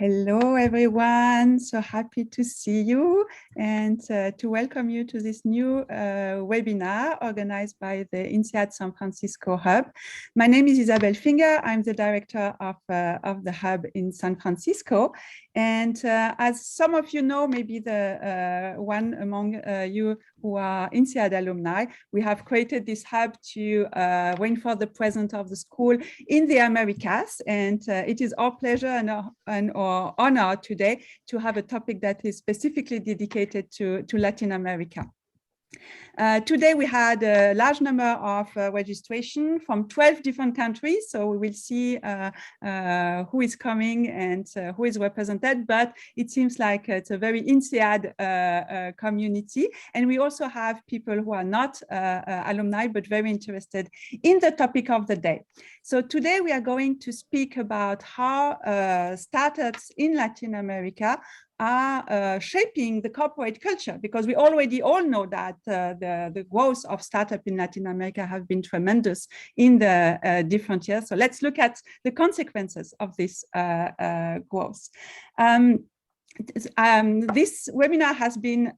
Hello, everyone. So happy to see you and to welcome you to this new webinar organized by the INSEAD San Francisco Hub. My name is Isabel Finger. I'm the director of the Hub in San Francisco. And as some of you know, maybe the one among you who are INSEAD alumni, we have created this hub to reinforce the presence of the school in the Americas. And it is our pleasure and our honor today to have a topic that is specifically dedicated to Latin America. Today we had a large number of registration from 12 different countries, so we will see who is coming and who is represented, but it seems like it's a very INSEAD community, and we also have people who are not alumni but very interested in the topic of the day. So today we are going to speak about how startups in Latin America are shaping the corporate culture, because we already all know that the growth of startup in Latin America have been tremendous in the different years. So let's look at the consequences of this growth. This webinar has been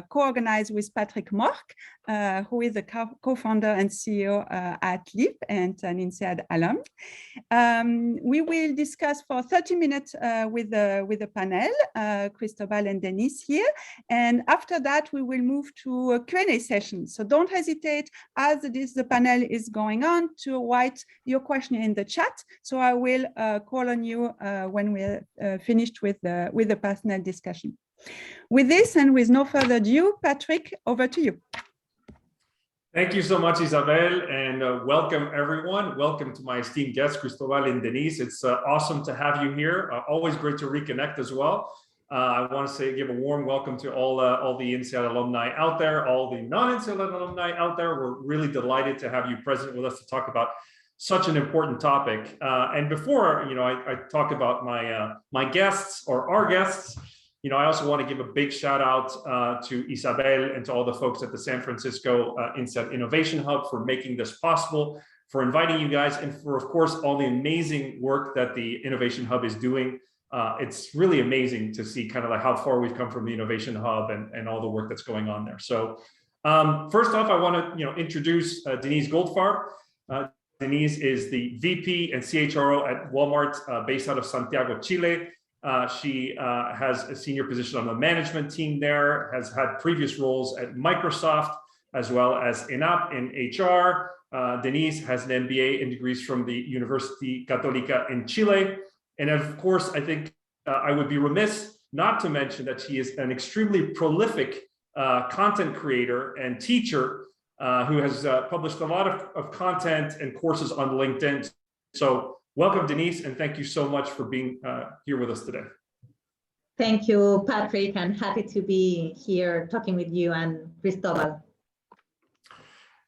co-organized with Patrick Mork, who is the co-founder and CEO at LEAP and an INSEAD alum. We will discuss for 30 minutes with the panel, Cristobal and Denise here. And after that, we will move to a Q&A session. So don't hesitate, as the panel is going on, to write your question in the chat. So I will call on you when we're finished with the panel discussion. With this and with no further ado, Patrick, over to you. Thank you so much, Isabel, and welcome everyone. Welcome to my esteemed guests, Cristobal and Denise. It's awesome to have you here. Always great to reconnect as well. I want to give a warm welcome to all the INSEAD alumni out there, all the non-INSEAD alumni out there. We're really delighted to have you present with us to talk about such an important topic. And before I talk about my guests or our guests, I also want to give a big shout out to Isabel and to all the folks at the San Francisco INSEAD Innovation Hub for making this possible, for inviting you guys, and for, of course, all the amazing work that the Innovation Hub is doing. It's really amazing to see kind of like how far we've come from the Innovation Hub and all the work that's going on there. So first off, I want to introduce Denise Goldfarb. Denise is the VP and CHRO at Walmart based out of Santiago, Chile. She has a senior position on the management team there, has had previous roles at Microsoft, as well as in HR. Denise has an MBA and degrees from the University Católica in Chile. And of course, I think I would be remiss not to mention that she is an extremely prolific content creator and teacher who has published a lot of content and courses on LinkedIn. So welcome, Denise, and thank you so much for being here with us today. Thank you, Patrick. I'm happy to be here talking with you and Cristobal.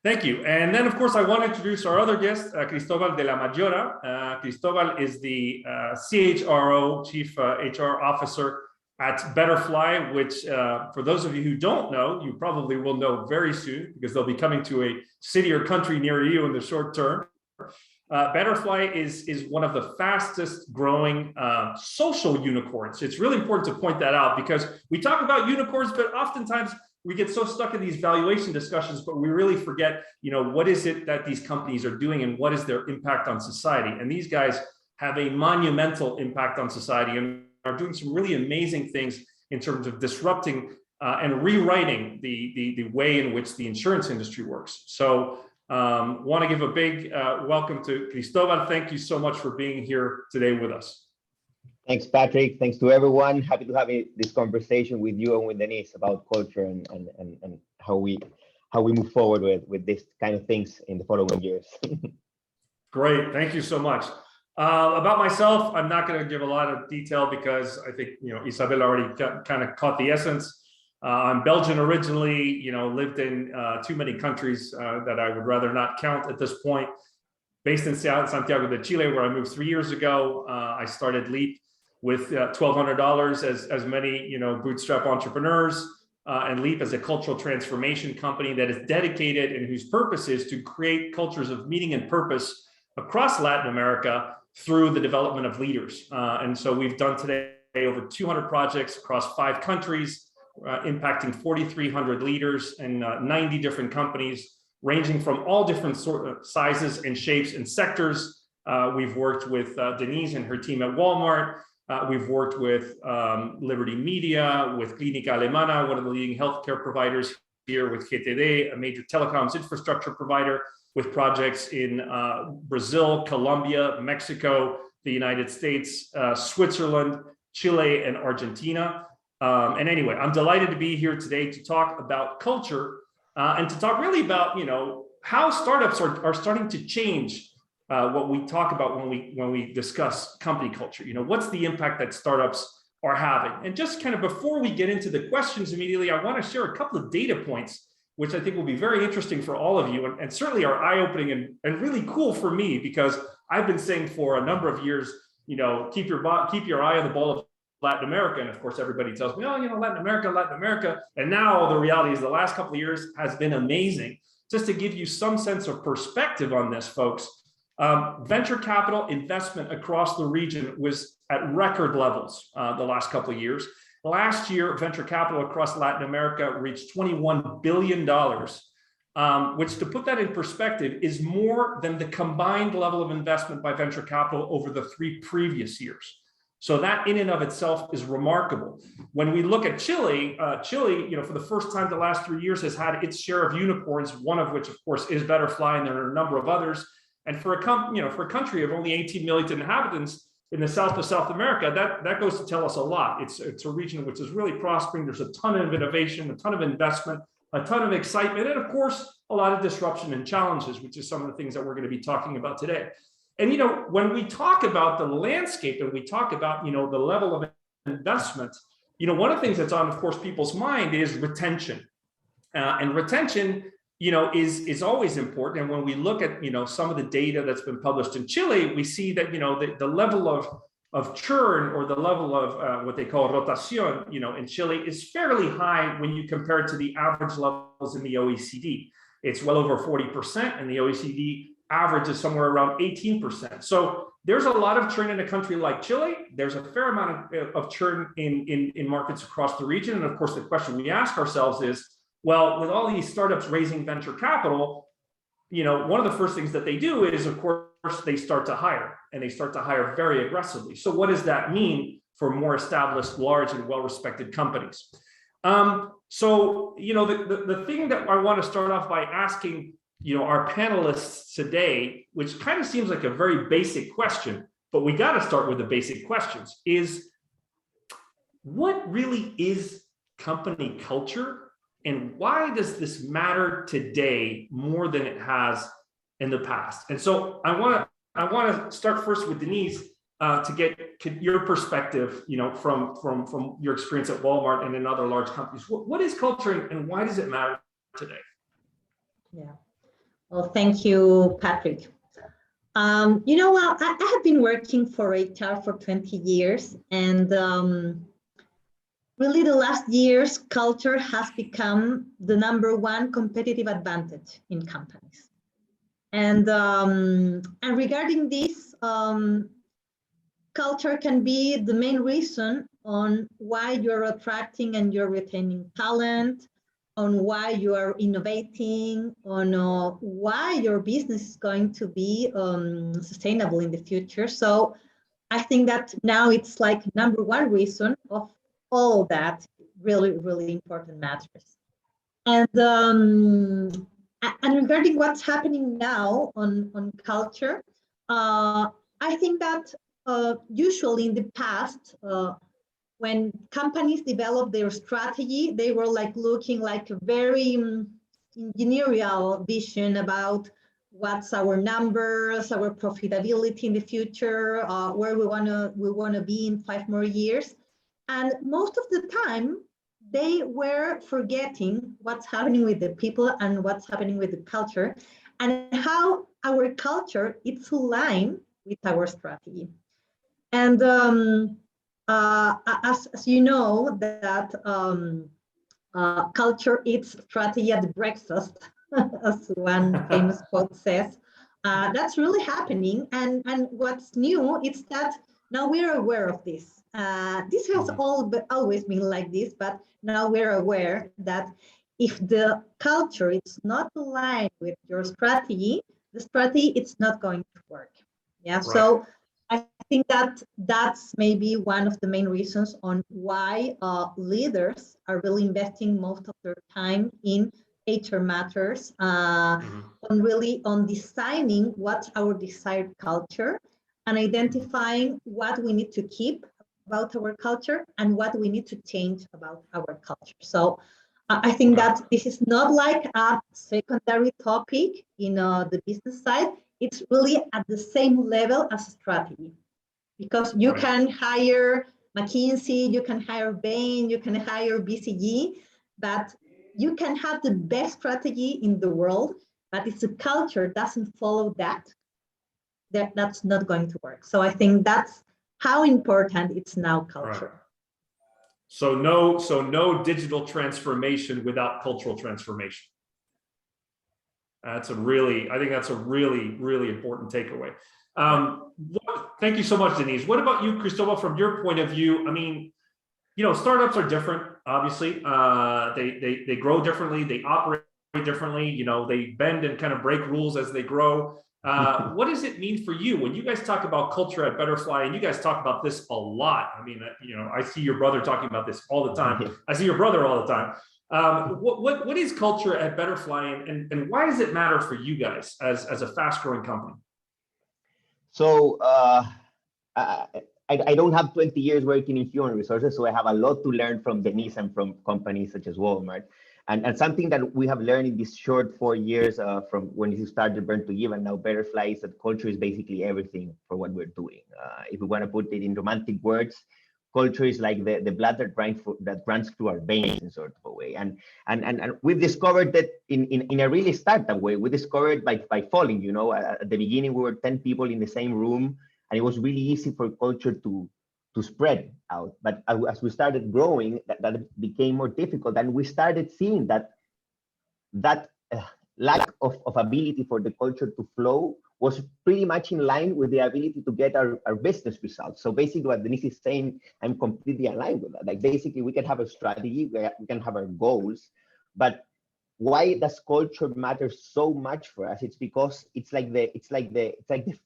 Thank you. And then, of course, I want to introduce our other guest, Cristóbal Della Maggiora. Cristobal is the CHRO, Chief HR Officer at Betterfly, which for those of you who don't know, you probably will know very soon because they'll be coming to a city or country near you in the short term. Betterfly is one of the fastest growing social unicorns. It's really important to point that out because we talk about unicorns, but oftentimes we get so stuck in these valuation discussions, but we really forget, what is it that these companies are doing and what is their impact on society? And these guys have a monumental impact on society and are doing some really amazing things in terms of disrupting and rewriting the way in which the insurance industry works. So want to give a big welcome to Cristobal. Thank you so much for being here today with us. Thanks, Patrick. Thanks to everyone. Happy to have this conversation with you and with Denise about culture and how we move forward with this kind of things in the following years. Great. Thank you so much. About myself, I'm not going to give a lot of detail because I think Isabel already kind of caught the essence. I'm Belgian originally, lived in too many countries that I would rather not count at this point. Based in Santiago de Chile, where I moved 3 years ago. I started LEAP with $1,200 as many, bootstrap entrepreneurs, and LEAP as a cultural transformation company that is dedicated and whose purpose is to create cultures of meaning and purpose across Latin America through the development of leaders. And so we've done today over 200 projects across 5 countries, impacting 4,300 leaders and 90 different companies, ranging from all different sizes and shapes and sectors. We've worked with Denise and her team at Walmart. We've worked with Liberty Media, with Clínica Alemana, one of the leading healthcare providers here, with GTD, a major telecoms infrastructure provider, with projects in Brazil, Colombia, Mexico, the United States, Switzerland, Chile, and Argentina. And anyway, I'm delighted to be here today to talk about culture and to talk really about, how startups are starting to change what we talk about when we discuss company culture. What's the impact that startups are having? And just kind of before we get into the questions immediately, I want to share a couple of data points, which I think will be very interesting for all of you, and certainly are eye-opening and really cool for me, because I've been saying for a number of years, keep your eye on the ball of Latin America. And of course, everybody tells me, Latin America. And now the reality is the last couple of years has been amazing. Just to give you some sense of perspective on this, folks, venture capital investment across the region was at record levels the last couple of years. Last year, venture capital across Latin America reached $21 billion, which, to put that in perspective, is more than the combined level of investment by venture capital over the 3 previous years. So that in and of itself is remarkable. When we look at Chile, for the first time the last 3 years has had its share of unicorns, one of which, of course, is Betterfly, and there are a number of others. And for a country of only 18 million inhabitants in the south of South America, that goes to tell us a lot. It's a region which is really prospering. There's a ton of innovation, a ton of investment, a ton of excitement, and of course, a lot of disruption and challenges, which is some of the things that we're going to be talking about today. And, when we talk about the landscape and we talk about, the level of investment, one of the things that's on, of course, people's mind is retention. And retention, is always important. And when we look at, some of the data that's been published in Chile, we see that, the level of churn, or the level of what they call rotación, in Chile is fairly high when you compare it to the average levels in the OECD. It's well over 40%, and the OECD average is somewhere around 18%. So there's a lot of churn in a country like Chile. There's a fair amount of churn in markets across the region. And of course, the question we ask ourselves is, well, with all these startups raising venture capital, one of the first things that they do is, of course, they start to hire, and they start to hire very aggressively. So what does that mean for more established, large, and well-respected companies? So, the thing that I want to start off by asking, our panelists today, which kind of seems like a very basic question, but we got to start with the basic questions, is what really is company culture? And why does this matter today more than it has in the past? And so I want to start first with Denise to get your perspective, from your experience at Walmart and in other large companies. What is culture, and why does it matter today? Yeah. Well, thank you, Patrick. I have been working for HR for 20 years, and really the last years, culture has become the #1 competitive advantage in companies. And regarding this, culture can be the main reason on why you're attracting and you're retaining talent, on why you are innovating, on why your business is going to be sustainable in the future. So I think that now it's like #1 reason of all that really, really important matters. And regarding what's happening now on culture, I think that usually in the past, when companies developed their strategy, they were like looking like a very engineering vision about what's our numbers, our profitability in the future, where we wanna be in 5 more years. And most of the time, they were forgetting what's happening with the people and what's happening with the culture, and how our culture is aligned with our strategy. And as you know, that culture eats strategy at breakfast, as one famous quote says. That's really happening. And what's new is that now we're aware of this. This has always been like this, but now we're aware that if the culture is not aligned with your strategy, the strategy it's not going to work. Yeah. Right. So I think that that's maybe one of the main reasons on why leaders are really investing most of their time in HR matters, on designing what's our desired culture and identifying what we need to keep about our culture and what we need to change about our culture. So I think that this is not like a secondary topic in the business side. It's really at the same level as strategy, because you can hire McKinsey, you can hire Bain, you can hire BCG, but you can have the best strategy in the world, but if the culture doesn't follow that's not going to work. So I think that's how important it's now culture. Right. So no digital transformation without cultural transformation. I think that's a really, really important takeaway. Thank you so much, Denise. What about you, Cristobal, from your point of view? I mean, startups are different, obviously. They grow differently, they operate differently, they bend and kind of break rules as they grow. What does it mean for you when you guys talk about culture at Betterfly, and you guys talk about this a lot? I mean, I see your brother talking about this all the time. I see your brother all the time. What is culture at Betterfly, and why does it matter for you guys as a fast-growing company? So I don't have 20 years working in human resources, so I have a lot to learn from Denise and from companies such as Walmart. And something that we have learned in these short 4 years from when you started Burn to Give and now Betterfly is that culture is basically everything for what we're doing. If we want to put it in romantic words, culture is like the blood that runs through our veins in sort of a way. And we've discovered that in a really startup way. We discovered by falling, at the beginning we were 10 people in the same room, and it was really easy for culture to spread out. But as we started growing, that became more difficult, and we started seeing that lack of ability for the culture to flow was pretty much in line with the ability to get our business results. So basically what Denise is saying, I'm completely aligned with that. Like basically we can have a strategy, we can have our goals, but why does culture matter so much for us? It's because it's like the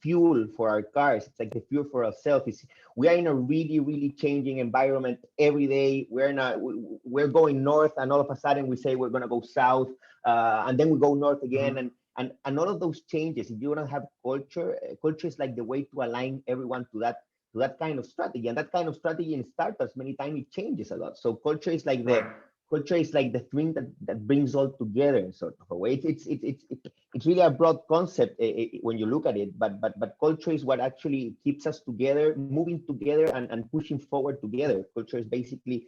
fuel for our cars. It's like the fuel for ourselves. We are in a really, really changing environment every day. We're going north, and all of a sudden we say we're going to go south, and then we go north again. And all of those changes, if you don't have culture is like the way to align everyone to that kind of strategy. And that kind of strategy in startups, many times it changes a lot. So culture is like the thing that brings all together in sort of a way. It's really a broad concept when you look at it, but culture is what actually keeps us together, moving together and pushing forward together. Culture is basically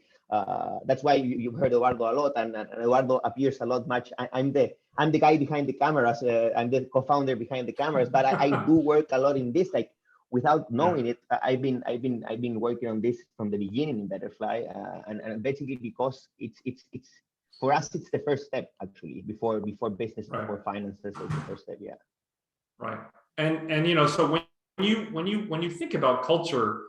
that's why you've heard Eduardo a lot, and Eduardo appears a lot much. I'm the guy behind the cameras. I'm the co-founder behind the cameras, but I do work a lot in this, like without knowing it. I've been working on this from the beginning in Betterfly, and basically because it's for us it's the first step actually before business, before finances. It's the first step. Yeah. Right. And so when you think about culture,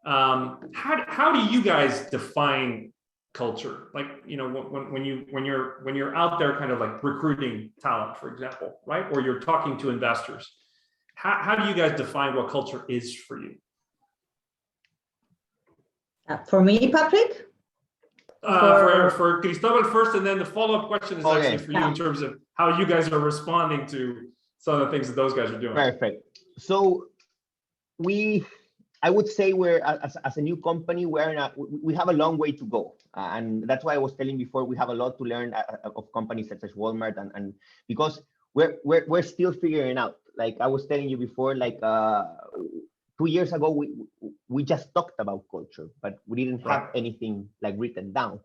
how do you guys define culture? Like, when you're out there kind of like recruiting talent, for example, right? Or you're talking to investors, how do you guys define what culture is for you? For me, Patrick? For Cristobal first, and then the follow-up question is actually for you in terms of how you guys are responding to some of the things that those guys are doing. Perfect. So I would say we're as a new company, we have a long way to go, and that's why I was telling before we have a lot to learn of companies such as Walmart, and because we're still figuring out. Like I was telling you before, like 2 years ago we just talked about culture, but we didn't have anything like written down.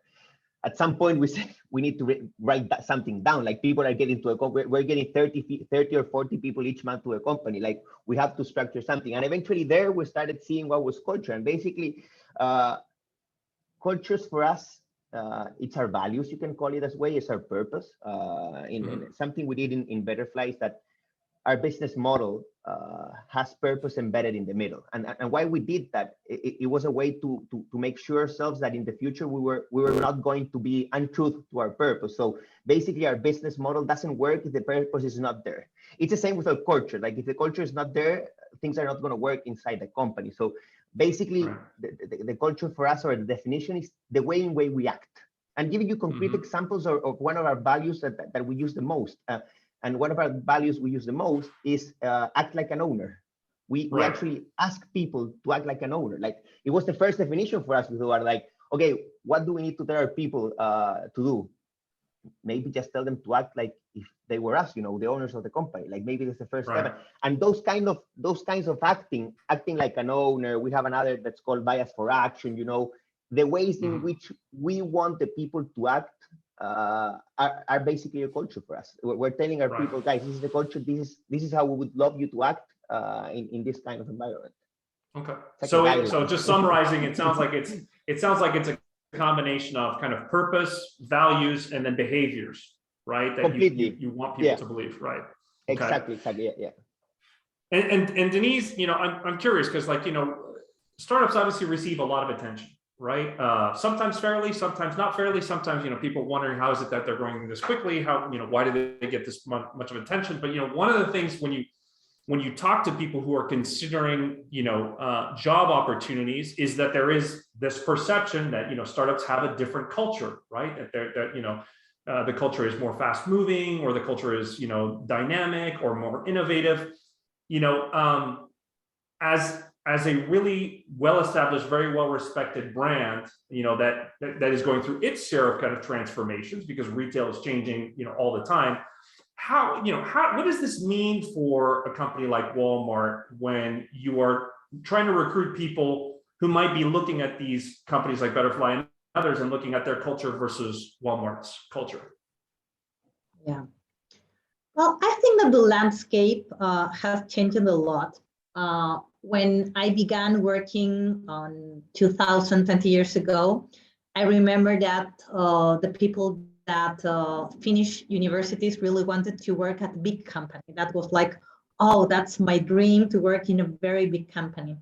At some point we said we need to write something down. Like people are getting to we're getting 30 or 40 people each month to a company. Like we have to structure something, and eventually there we started seeing what was culture. And basically cultures for us, it's our values, you can call it this way. It's our purpose. In something we did in Betterfly is that our business model has purpose embedded in the middle. And why we did that, it was a way to make sure ourselves that in the future we were not going to be untruth to our purpose. So basically our business model doesn't work if the purpose is not there. It's the same with our culture. Like if the culture is not there, things are not going to work inside the company. So basically the culture for us, or the definition, is the way in way we act. And giving you concrete examples of one of our values that we use the most. And one of our values we use the most is act like an owner. We actually ask people to act like an owner. Like it was the first definition for us. We were like, okay, what do we need to tell our people to do? Maybe just tell them to act like if they were us, the owners of the company. Like maybe that's the first step. And those kinds of acting like an owner. We have another that's called bias for action. The ways in which we want the people to act are basically a culture for us. We're telling our people, guys, this is the culture. This is how we would love you to act in this kind of environment. Okay. So just summarizing, it sounds like it's a combination of kind of purpose, values, and then behaviors, right? That completely. You want people to believe, right? Okay. Exactly. Yeah. And Denise, I'm curious because startups obviously receive a lot of attention, right? Sometimes fairly, sometimes not fairly. Sometimes, people wondering how is it that they're growing this quickly? How, why do they get this much of attention? But, one of the things when you talk to people who are considering, job opportunities, is that there is this perception that, startups have a different culture, right? That the culture is more fast moving, or the culture is, dynamic or more innovative, as a really well-established, very well-respected brand, that is going through its share of kind of transformations, because retail is changing, all the time. What does this mean for a company like Walmart when you are trying to recruit people who might be looking at these companies like Betterfly and others and looking at their culture versus Walmart's culture? Yeah. Well, I think that the landscape has changed a lot. When I began working on 2020 years ago, I remember that the people that finished universities really wanted to work at a big company. That was like, oh, that's my dream, to work in a very big company.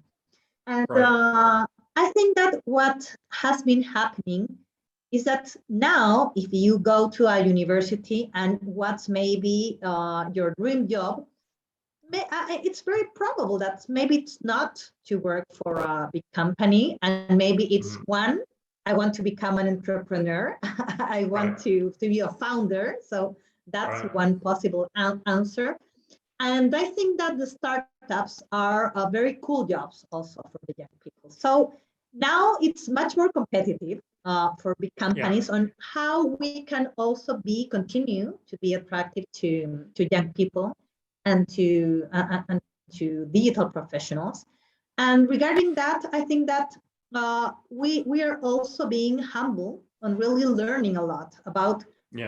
And I think that what has been happening is that now, if you go to a university and what's maybe your dream job, it's very probable that maybe it's not to work for a big company, and maybe it's one, I want to become an entrepreneur. I want to be a founder. So that's one possible answer. And I think that the startups are very cool jobs also for the young people. So now it's much more competitive for big companies on how we can also continue to be attractive to young people and to digital professionals. And regarding that, I think that we are also being humble and really learning a lot about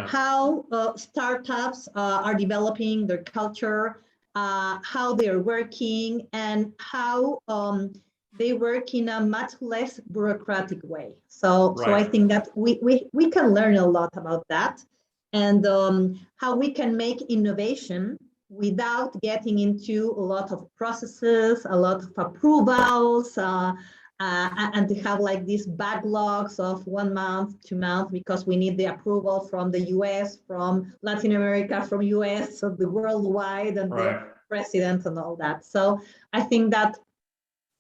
how startups are developing their culture, how they are working, and how they work in a much less bureaucratic way. So I think that we can learn a lot about that, and how we can make innovation without getting into a lot of processes, a lot of approvals, and to have like these backlogs of 1 month, 2 months, because we need the approval from the US, from Latin America, from US, so the worldwide, and the president and all that. So I think that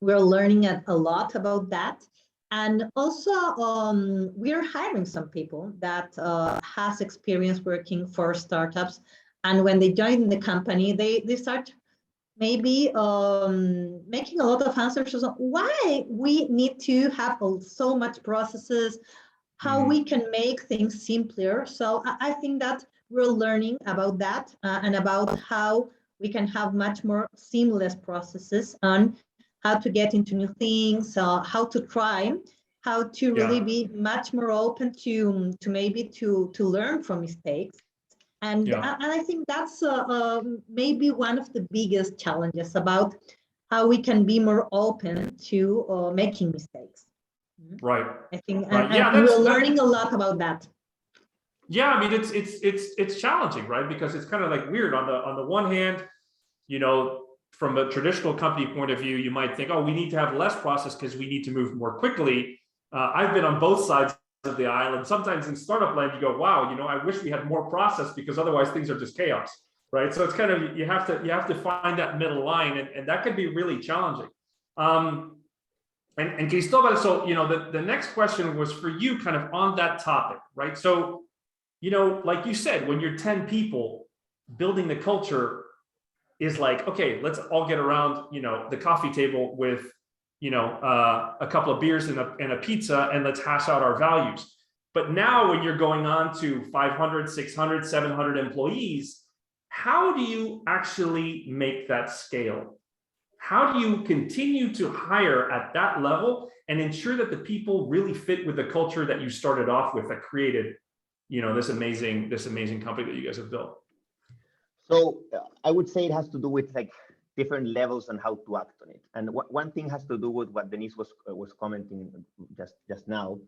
we're learning a lot about that. And also we're hiring some people that has experience working for startups. And when they join the company, they start maybe making a lot of answers on why we need to have so much processes, how we can make things simpler. So I think that we're learning about that and about how we can have much more seamless processes on how to get into new things, how to try, how to really be much more open to maybe to learn from mistakes. And I think that's maybe one of the biggest challenges about how we can be more open to making mistakes. Right. I think and we're learning a lot about that. Yeah, I mean it's challenging, right? Because it's kind of like weird. On the one hand, from a traditional company point of view, you might think, oh, we need to have less process because we need to move more quickly. I've been on both sides of the aisle, and sometimes in startup land, you go, wow, I wish we had more process because otherwise things are just chaos, right? So it's kind of, you have to find that middle line, and that could be really challenging. And Cristobal, so, the next question was for you kind of on that topic, right? So, like you said, when you're 10 people, building the culture is like, okay, let's all get around, the coffee table with, a couple of beers and a pizza, and let's hash out our values. But now when you're going on to 500, 600, 700 employees, how do you actually make that scale? How do you continue to hire at that level and ensure that the people really fit with the culture that you started off with that created, this amazing company that you guys have built? So I would say it has to do with like different levels and how to act on it. And one thing has to do with what Denise was commenting just now.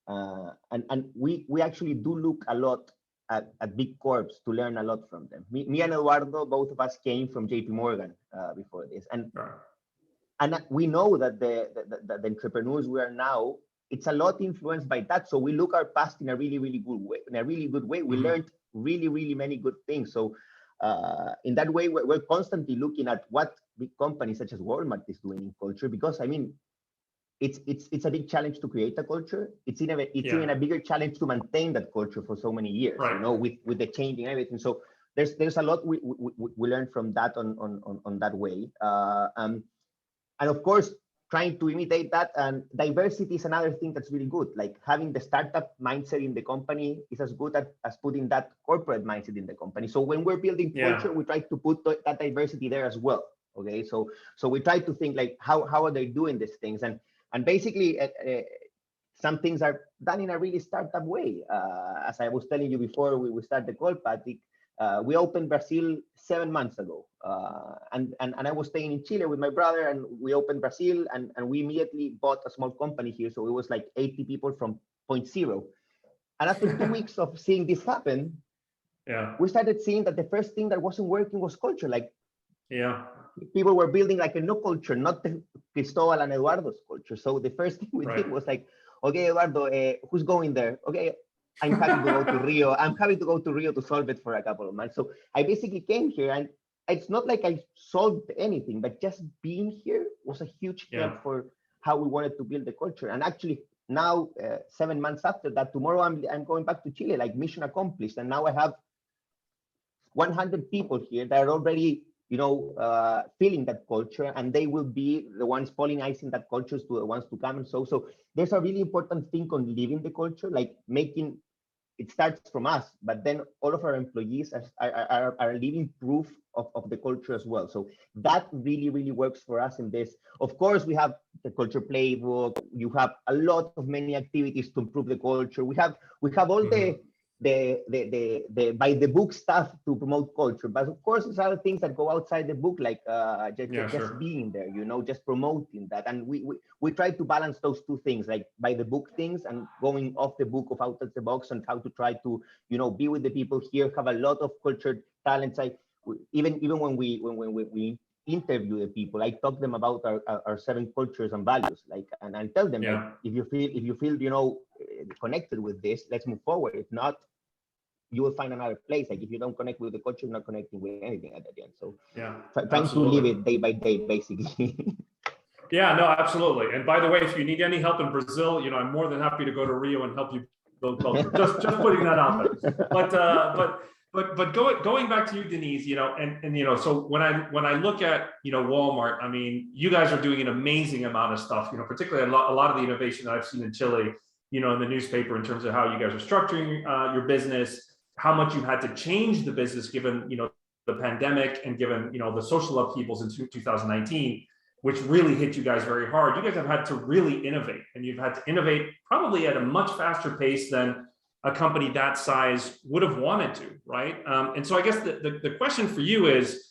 And we actually do look a lot at big corps to learn a lot from them. Me and Eduardo, both of us came from JP Morgan before this. And we know that the entrepreneurs we are now, it's a lot influenced by that. So we look our past in a really, really good way. We learned really, really many good things. So in that way, we're constantly looking at what big companies such as Walmart is doing in culture, because I mean, it's a big challenge to create a culture. It's even a bigger challenge to maintain that culture for so many years, with the changing and everything. So there's a lot we learned from that on that way. And of course, trying to imitate that, and diversity is another thing that's really good. Like having the startup mindset in the company is as good as putting that corporate mindset in the company. So when we're building culture, we try to put that diversity there as well. Okay, so we try to think like how are they doing these things, and basically some things are done in a really startup way. As I was telling you before we start the call, Patrick, we opened Brazil 7 months ago, and I was staying in Chile with my brother, and we opened Brazil, and we immediately bought a small company here. So it was like 80 people from 0.0. And after 2 weeks of seeing this happen, we started seeing that the first thing that wasn't working was culture. Like, people were building like a no culture, not the Cristobal and Eduardo's culture. So the first thing we did was like, okay, Eduardo, who's going there? Okay, I'm happy to go to Rio. I'm happy to go to Rio to solve it for a couple of months. So I basically came here, and it's not like I solved anything, but just being here was a huge help for how we wanted to build the culture. And actually now, 7 months after that, tomorrow I'm going back to Chile, like mission accomplished. And now I have 100 people here that are already, feeling that culture, and they will be the ones pollinizing that culture to the ones to come. And so there's a really important thing on living the culture, like making it starts from us, but then all of our employees are living proof of the culture as well. So that really, really works for us in this. Of course, we have the culture playbook. You have a lot of many activities to improve the culture. We have all the by the book stuff to promote culture, but of course there's other things that go outside the book, like just being there, just promoting that. And we try to balance those two things, like by the book things and going off the book of out of the box, and how to try to be with the people here, have a lot of culture talents. Even when we interview the people, I talk them about our 7 cultures and values, and I tell them, like, if you feel connected with this, let's move forward. If not, you will find another place. Like if you don't connect with the culture, you're not connecting with anything at the end. So trying to live it day by day, basically. Yeah, no, absolutely. And by the way, if you need any help in Brazil, I'm more than happy to go to Rio and help you build culture. just putting that out there. But going back to you, Denise, and so when I look at Walmart, I mean, you guys are doing an amazing amount of stuff, particularly a lot of the innovation that I've seen in Chile, in the newspaper, in terms of how you guys are structuring your business, how much you've had to change the business given the pandemic, and given the social upheavals in 2019, which really hit you guys very hard. You guys have had to really innovate, and you've had to innovate probably at a much faster pace than a company that size would have wanted to, right? And so I guess the question for you is,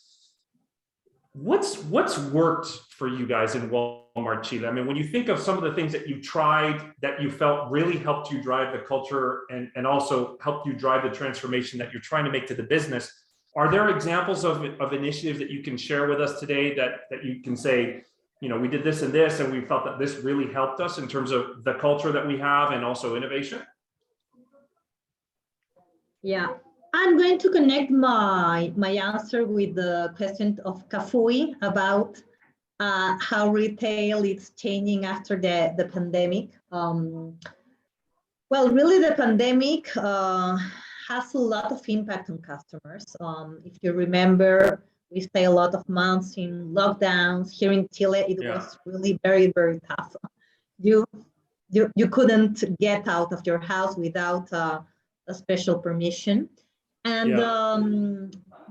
what's worked for you guys in Walmart Chile? I mean, when you think of some of the things that you tried that you felt really helped you drive the culture and also helped you drive the transformation that you're trying to make to the business, Are there examples of initiatives that you can share with us today that you can say, you know, we did this and this, and we felt that this really helped us in terms of the culture that we have and also innovation? Yeah, I'm going to connect my answer with the question of Kafui about how retail is changing after the pandemic. Well, really, the pandemic has a lot of impact on customers. If you remember, we stay a lot of months in lockdowns. Here in Chile, it was really very, very tough. You couldn't get out of your house without a special permission. And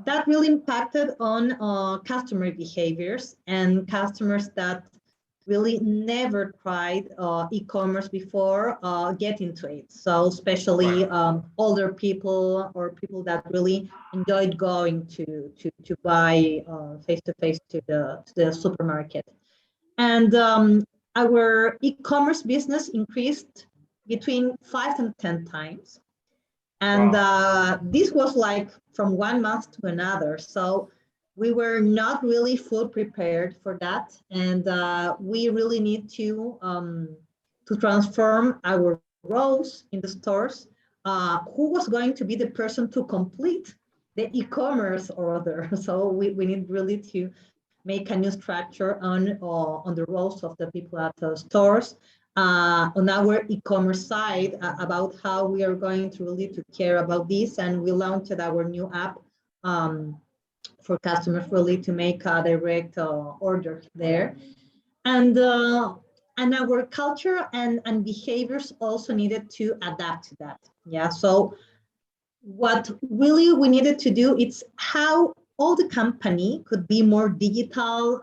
that really impacted on customer behaviors, and customers that really never tried e-commerce before get into it. So especially older people or people that really enjoyed going to buy face-to-face to the supermarket. And our e-commerce business increased between 5 and 10 times. And this was like from 1 month to another. So we were not really fully prepared for that. And we really need to transform our roles in the stores. Who was going to be the person to complete the e-commerce order? So we need really to make a new structure on the roles of the people at the stores. On our e-commerce side about how we are going to really to care about this, and we launched our new app for customers really to make a direct order there, and our culture and behaviors also needed to adapt to that. Yeah, so what really we needed to do is how all the company could be more digital,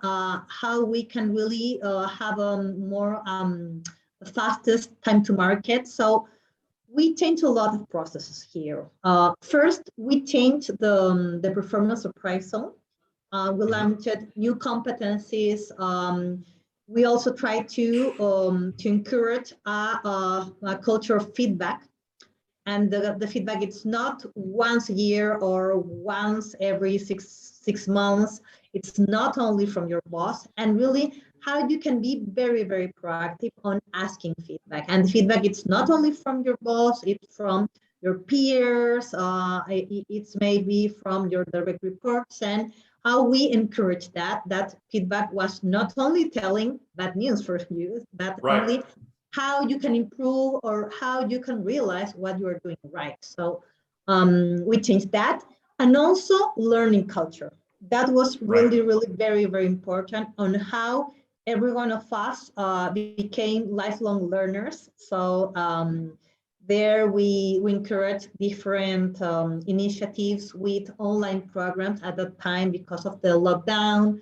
how we can really have a more fastest time to market. So we changed a lot of processes here. First, we changed the performance appraisal. We launched new competencies. We also tried to encourage a culture of feedback. And the feedback, it's not once a year or once every six months. It's not only from your boss, and really how you can be very, very proactive on asking feedback. And feedback, it's not only from your boss, it's from your peers, it's maybe from your direct reports, and how we encourage that feedback was not only telling bad news for you, but only how you can improve or how you can realize what you are doing right. So we changed that. And also learning culture. That was really, really very, very important on how every one of us became lifelong learners. So there we encourage different initiatives with online programs at that time because of the lockdown.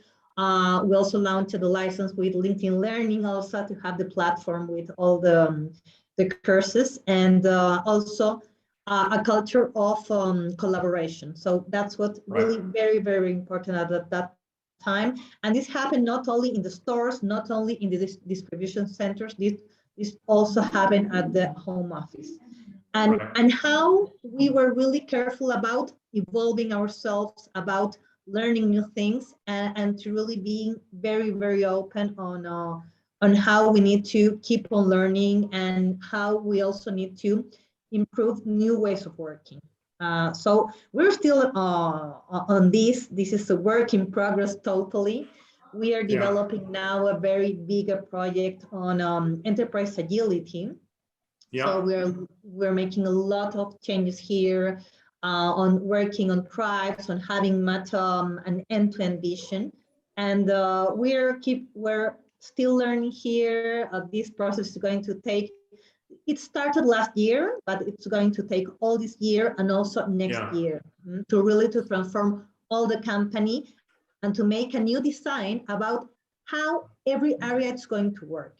We also launched the license with LinkedIn Learning also to have the platform with all the courses, and also a culture of collaboration. So that's what really very, very important at that time. And this happened not only in the stores, not only in the distribution centers, this also happened at the home office. And how we were really careful about evolving ourselves, about learning new things, and to really being very, very open on how we need to keep on learning and how we also need to improve new ways of working. So we're still on this. This is a work in progress totally. We are developing now a very big project on enterprise agility. So we're making a lot of changes here on working on tribes, on having much an end-to-end vision. And we're still learning here. This process is going to take, it started last year, but it's going to take all this year and also next year to really to transform all the company and to make a new design about how every area is going to work.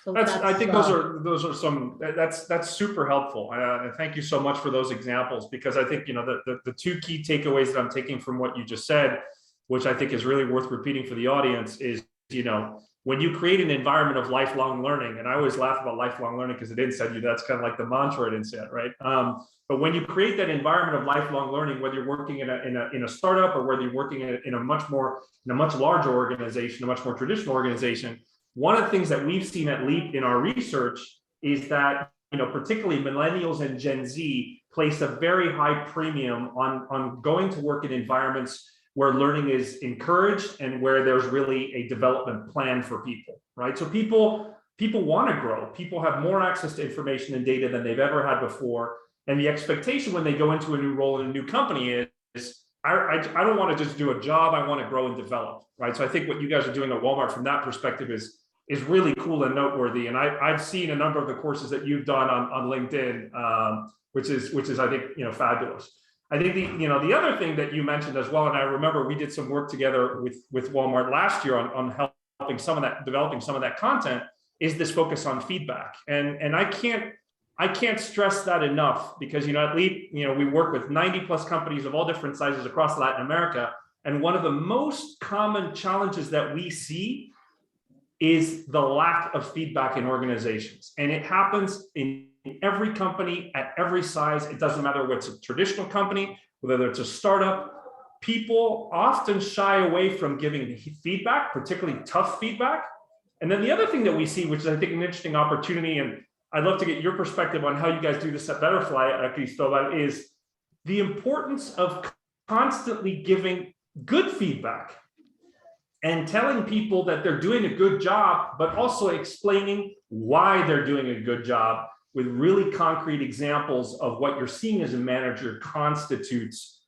So I think those are some, that's super helpful. Thank you so much for those examples, because I think, you know, the two key takeaways that I'm taking from what you just said, which I think is really worth repeating for the audience, is, you know, when you create an environment of lifelong learning, and I always laugh about lifelong learning because at INSEAD, that's kind of like the mantra at INSEAD, right? But when you create that environment of lifelong learning, whether you're working in a startup or whether you're working in a much larger organization, a much more traditional organization, one of the things that we've seen at LEAP in our research is that, particularly millennials and Gen Z place a very high premium on going to work in environments where learning is encouraged and where there's really a development plan for people, right? So people want to grow. People have more access to information and data than they've ever had before. And the expectation when they go into a new role in a new company is, I don't want to just do a job, I want to grow and develop, right? So I think what you guys are doing at Walmart from that perspective is really cool and noteworthy. And I've seen a number of the courses that you've done on LinkedIn, which is I think, fabulous. I think the other thing that you mentioned as well, and I remember we did some work together with Walmart last year on helping developing some of that content, is this focus on feedback. And I can't stress that enough, because at LEAP, we work with 90 plus companies of all different sizes across Latin America. And one of the most common challenges that we see is the lack of feedback in organizations. And it happens in every company at every size. It doesn't matter whether it's a traditional company, whether it's a startup. People often shy away from giving feedback, particularly tough feedback. And then the other thing that we see, which is I think an interesting opportunity, and I'd love to get your perspective on how you guys do this at Betterfly, Cristobal, is the importance of constantly giving good feedback and telling people that they're doing a good job, but also explaining why they're doing a good job with really concrete examples of what you're seeing as a manager constitutes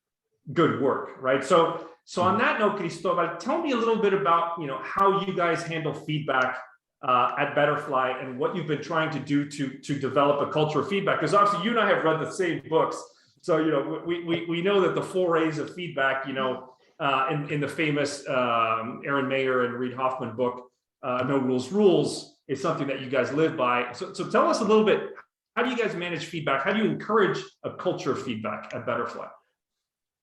good work, right? So on that note, Cristobal, tell me a little bit about how you guys handle feedback at Betterfly and what you've been trying to do to develop a culture of feedback. Because obviously you and I have read the same books, so we know that the 4 A's of feedback, in the famous Aaron Mayer and Reid Hoffman book, No Rules Rules, is something that you guys live by. So tell us a little bit, how do you guys manage feedback? How do you encourage a culture of feedback at Betterfly?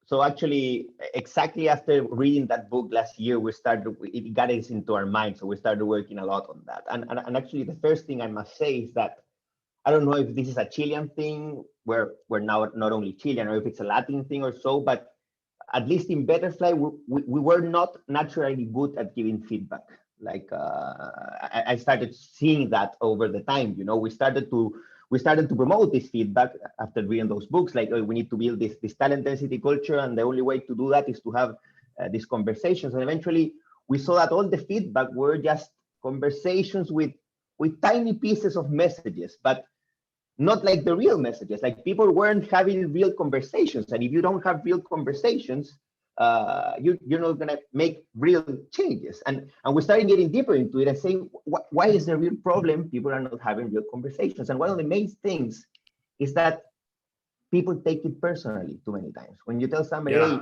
So actually, exactly after reading that book last year, it got us into our mind. So we started working a lot on that. And actually, the first thing I must say is that I don't know if this is a Chilean thing, where we're now not only Chilean, or if it's a Latin thing or so, but at least in Betterfly, we were not naturally good at giving feedback. Like I started seeing that over the time. We started to promote this feedback after reading those books. Like, we need to build this talent density culture, and the only way to do that is to have these conversations. And eventually, we saw that all the feedback were just conversations with tiny pieces of messages, but not like the real messages. Like, people weren't having real conversations, and if you don't have real conversations, you're not going to make real changes. And we started getting deeper into it and saying, why is the real problem? People are not having real conversations. And one of the main things is that people take it personally too many times. When you tell somebody, hey,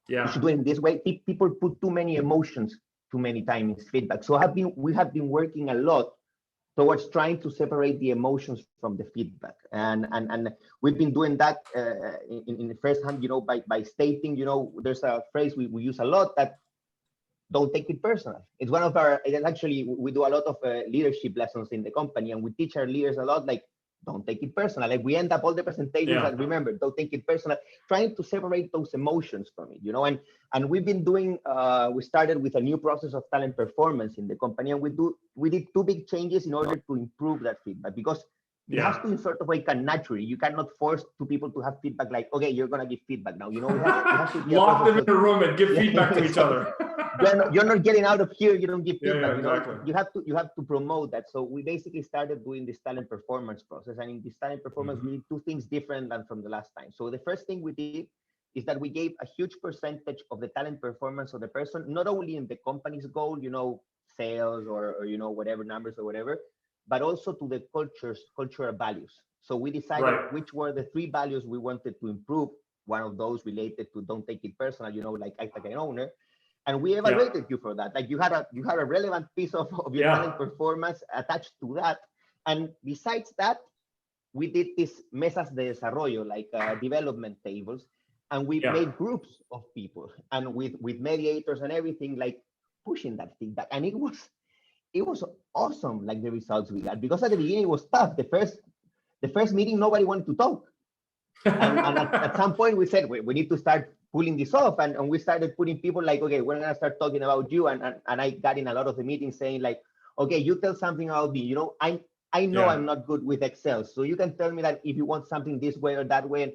you should do it this way, people put too many emotions too many times in feedback. So we have been working a lot towards trying to separate the emotions from the feedback. And we've been doing that in the first hand, by stating, there's a phrase we use a lot, that don't take it personal. It's one of actually, we do a lot of leadership lessons in the company, and we teach our leaders a lot, like, don't take it personal. Like, we end up all the presentations, and remember, don't take it personal, trying to separate those emotions from it, and we've been doing, we started with a new process of talent performance in the company, and we did 2 big changes in order to improve that feedback, because it has to, in sort of way, come naturally. You cannot force 2 people to have feedback, like, okay, you're going to give feedback now. We have to lock them in a room and give feedback to each other. You're not getting out of here. You don't give feedback. Exactly. You have to promote that. So we basically started doing this talent performance process, and in this talent performance, we did 2 things different than from the last time. So the first thing we did is that we gave a huge percentage of the talent performance of the person, not only in the company's goal, sales or whatever numbers or whatever, but also to the cultural values. So we decided which were the 3 values we wanted to improve. One of those related to don't take it personal, like act like an owner. And we evaluated you for that. Like, you had a relevant piece of your talent performance attached to that. And besides that, we did this mesas de desarrollo, like development tables, and we made groups of people, and with mediators and everything, like pushing that feedback. And it was awesome, like the results we got, because at the beginning it was tough. The first meeting, nobody wanted to talk. And at some point we said, we need to start pulling this off. And we started putting people like, okay, we're gonna start talking about you. And I got in a lot of the meetings saying like, okay, you tell something about me. You know, I know I'm not good with Excel. So you can tell me that if you want something this way or that way.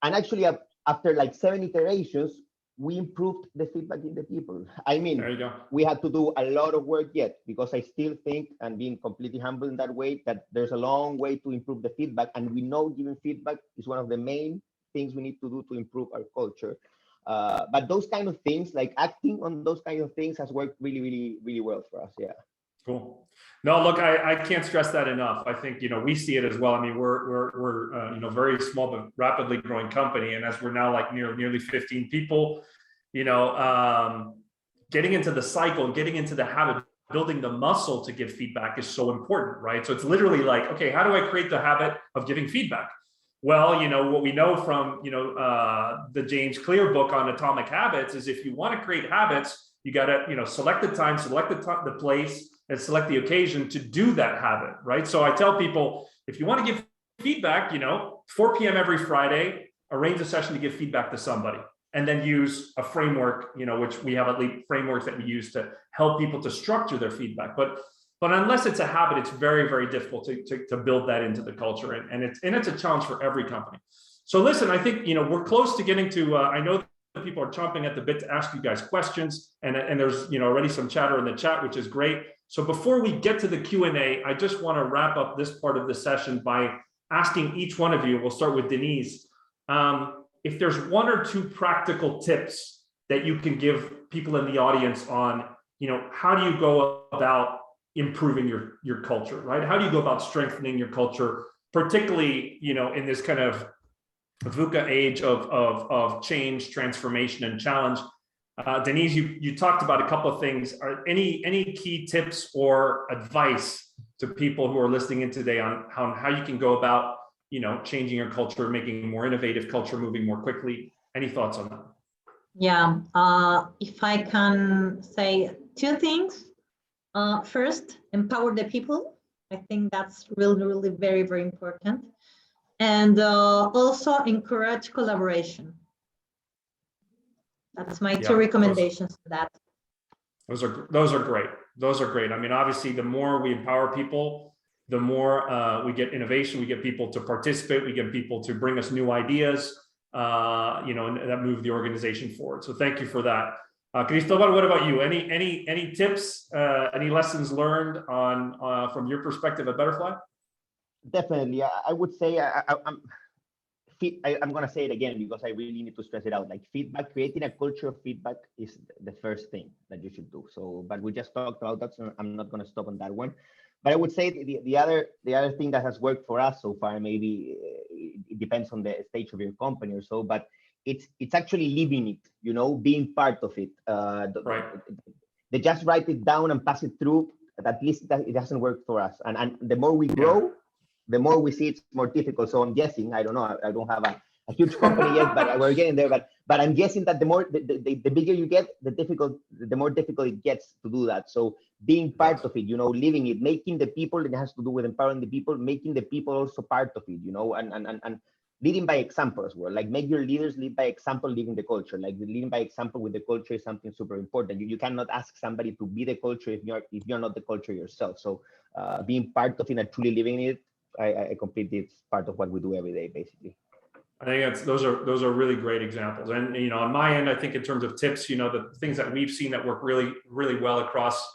And actually after like 7 iterations, we improved the feedback in the people. I mean, we had to do a lot of work yet, because I still think, and being completely humble in that way, that there's a long way to improve the feedback. And we know giving feedback is one of the main things we need to do to improve our culture. But those kind of things, like acting on those kind of things, has worked really, really, really well for us. Yeah. Cool. No, look, I can't stress that enough. I think, we see it as well. I mean, we're very small but rapidly growing company, and as we're now like nearly 15 people, getting into the cycle and getting into the habit, building the muscle to give feedback is so important, right? So it's literally like, okay, how do I create the habit of giving feedback? Well, what we know from the James Clear book on atomic habits is, if you want to create habits, you got to select the time, select the place, and select the occasion to do that habit, right? So I tell people, if you want to give feedback, 4 p.m. every Friday, arrange a session to give feedback to somebody, and then use a framework, which we have at least frameworks that we use to help people to structure their feedback. But unless it's a habit, it's very, very difficult to build that into the culture, and it's a challenge for every company. So listen, I think we're close to getting to. I know that people are chomping at the bit to ask you guys questions, and there's already some chatter in the chat, which is great. So before we get to the Q&A, I just want to wrap up this part of the session by asking each one of you. We'll start with Denise. If there's 1 or 2 practical tips that you can give people in the audience on, how do you go about improving your culture, right? How do you go about strengthening your culture, particularly, in this kind of VUCA age of change, transformation, and challenge? Denise, you talked about a couple of things. Are any key tips or advice to people who are listening in today on how you can go about changing your culture, making a more innovative culture, moving more quickly? Any thoughts on that? Yeah, if I can say 2 things. First, empower the people. I think that's really, really very, very important. And also encourage collaboration. That's my 2 recommendations for that. Those are great. Those are great. I mean, obviously, the more we empower people, the more we get innovation, we get people to participate, we get people to bring us new ideas, and that move the organization forward. So thank you for that. Cristobal, what about you? Any tips, any lessons learned on from your perspective at Betterfly? Definitely. I would say I'm going to say it again, because I really need to stress it out. Like, feedback, creating a culture of feedback is the first thing that you should do. So, but we just talked about that, so I'm not going to stop on that one. But I would say the other thing that has worked for us so far, maybe it depends on the stage of your company or so, but it's actually living it, being part of it. Right. They just write it down and pass it through. At least it hasn't worked for us. And the more we grow, the more we see it's more difficult. So I'm guessing, I don't know, I don't have a huge company yet, but we're getting there. But I'm guessing that the bigger you get, the more difficult it gets to do that. So being part of it, living it, making the people, it has to do with empowering the people, making the people also part of it, and leading by example as well. Like, make your leaders lead by example, living the culture. Like, leading by example with the culture is something super important. You cannot ask somebody to be the culture if you're not the culture yourself. So being part of it and truly living it, I completely, it's part of what we do every day, basically. I think those are really great examples. And on my end, I think in terms of tips, the things that we've seen that work really, really well across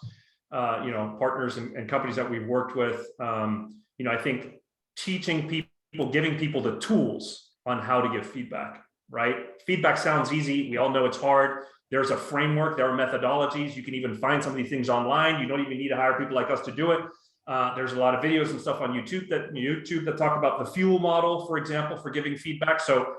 partners and companies that we've worked with. I think teaching people, giving people the tools on how to give feedback, right? Feedback sounds easy. We all know it's hard. There's a framework, there are methodologies. You can even find some of these things online. You don't even need to hire people like us to do it. There's a lot of videos and stuff on YouTube that talk about the fuel model, for example, for giving feedback. So,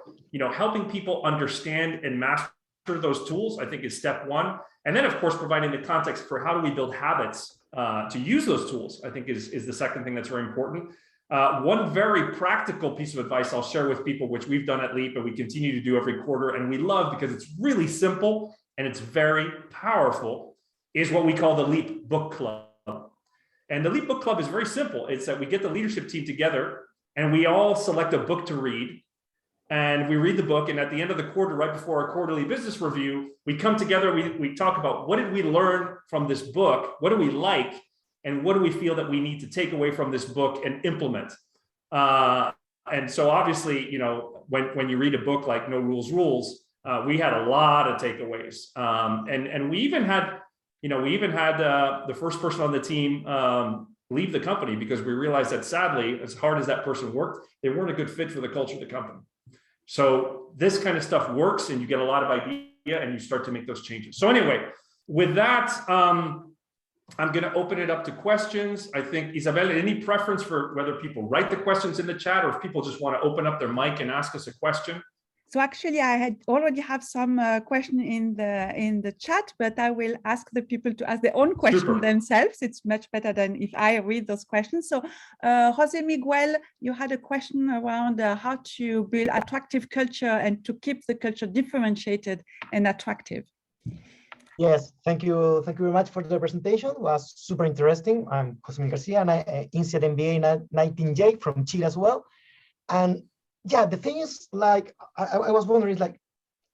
helping people understand and master those tools, I think, is step one. And then, of course, providing the context for how do we build habits to use those tools, I think is the second thing that's very important. One very practical piece of advice I'll share with people, which we've done at Leap and we continue to do every quarter, and we love because it's really simple and it's very powerful, is what we call the Leap Book Club. And the Lead Book Club is very simple. It's that we get the leadership team together and we all select a book to read. And we read the book, and at the end of the quarter, right before our quarterly business review, we come together, we talk about what did we learn from this book, what do we like, and what do we feel that we need to take away from this book and implement. And so obviously, you know, when you read a book like No Rules Rules, we had a lot of takeaways. And we even had, you know, the first person on the team leave the company because we realized that sadly, as hard as that person worked, they weren't a good fit for the culture of the company. So this kind of stuff works and you get a lot of idea and you start to make those changes. So anyway, with that, I'm going to open it up to questions. I think, Isabel, any preference for whether people write the questions in the chat or if people just want to open up their mic and ask us a question? So actually, I already have some question in the chat, but I will ask the people to ask their own question themselves. It's much better than if I read those questions. So Jose Miguel, you had a question around how to build attractive culture and to keep the culture differentiated and attractive. Yes, thank you very much for the presentation. It was super interesting. I'm Jose Miguel Garcia, and I INSEAD MBA 19J from Chile as well. And yeah, the thing is, like, I was wondering, like,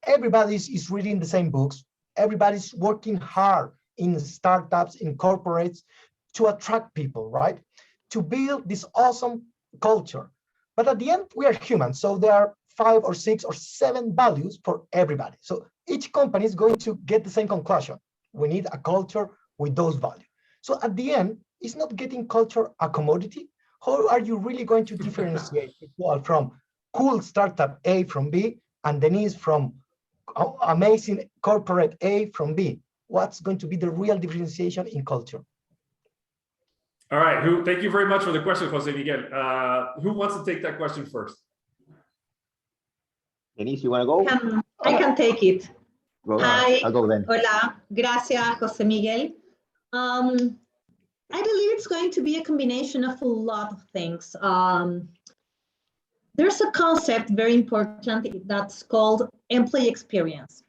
everybody is reading the same books. Everybody's working hard in startups, in corporates to attract people, right? To build this awesome culture. But at the end, we are humans. So there are 5 or 6 or 7 values for everybody. So each company is going to get the same conclusion. We need a culture with those values. So at the end, it's not getting culture a commodity. How are you really going to differentiate people from cool startup A from B and Denise from amazing corporate A from B? What's going to be the real differentiation in culture? All right, thank you very much for the question, Jose Miguel. Who wants to take that question first? Denise, you want to go? I can take it. Go. Hi. I'll go then. Hola, gracias, Jose Miguel. I believe it's going to be a combination of a lot of things. There's a concept very important that's called employee experience.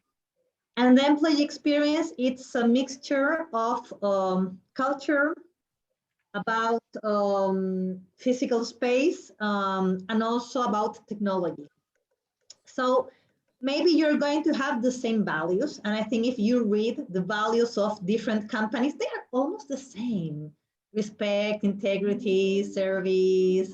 And the employee experience, it's a mixture of culture, about physical space, and also about technology. So maybe you're going to have the same values. And I think if you read the values of different companies, they are almost the same. Respect, integrity, service,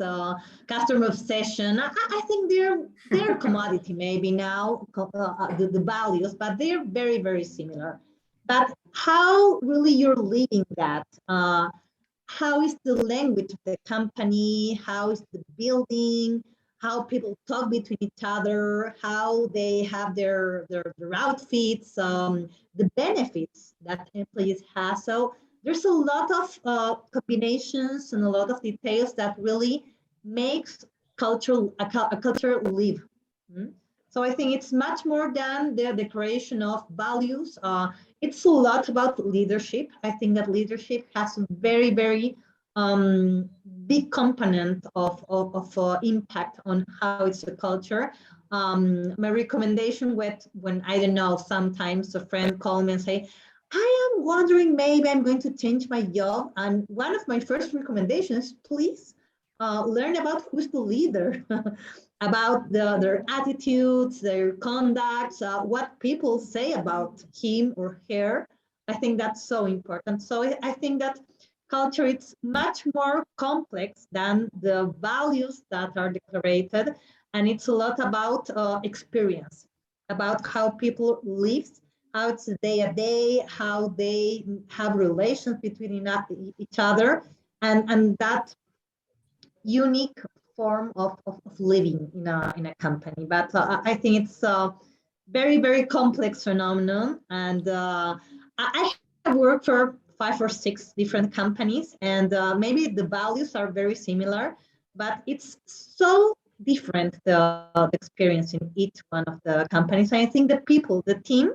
customer obsession. I think they're commodity maybe now, the values, but they're very, very similar. But how really you're living that? How is the language of the company? How is the building? How people talk between each other? How they have their outfits? The benefits that employees have. So there's a lot of combinations and a lot of details that really makes a culture live. So I think it's much more than the declaration of values. It's a lot about leadership. I think that leadership has a very, very big component of impact on how it's a culture. My recommendation when I don't know, sometimes a friend call me and say, I am wondering, maybe I'm going to change my job. And one of my first recommendations, please learn about who's the leader, about their attitudes, their conducts, what people say about him or her. I think that's so important. So I think that culture is much more complex than the values that are declared. And it's a lot about experience, about how people live, how it's day to day, how they have relations between each other, and that unique form of living in a company. But I think it's a very, very complex phenomenon. And I have worked for 5 or 6 different companies, and maybe the values are very similar, but it's so different, the experience in each one of the companies. I think the people, the team,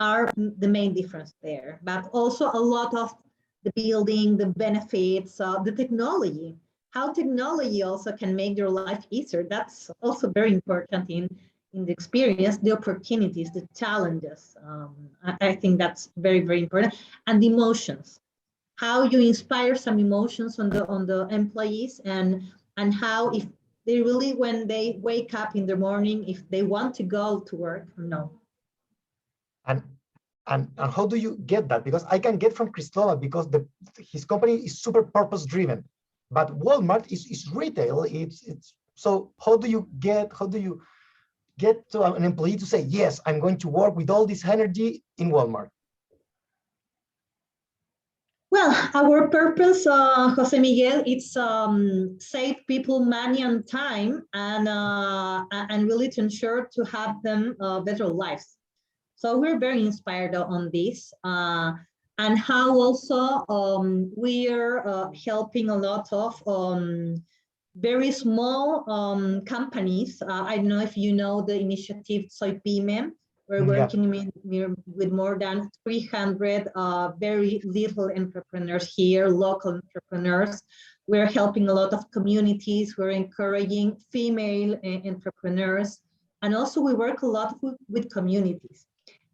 are the main difference there, but also a lot of the building, the benefits, the technology, how technology also can make your life easier. That's also very important in the experience, the opportunities, the challenges. I think that's very, very important. And the emotions. how you inspire some emotions on the employees, and how, if they really, when they wake up in the morning, if they want to go to work or no. And how do you get that? Because I can get from Cristobal, because his company is super purpose driven, but Walmart is retail. It's so how do you get to an employee to say, yes, I'm going to work with all this energy in Walmart? Well, our purpose, Jose Miguel, it's save people money and time, and really to ensure to have them better lives. So we're very inspired on this, and how also we are helping a lot of very small companies. I don't know if you know the initiative Soy Pyme. We're working with more than 300 very little entrepreneurs here, local entrepreneurs. We're helping a lot of communities. We're encouraging female entrepreneurs. And also we work a lot with communities.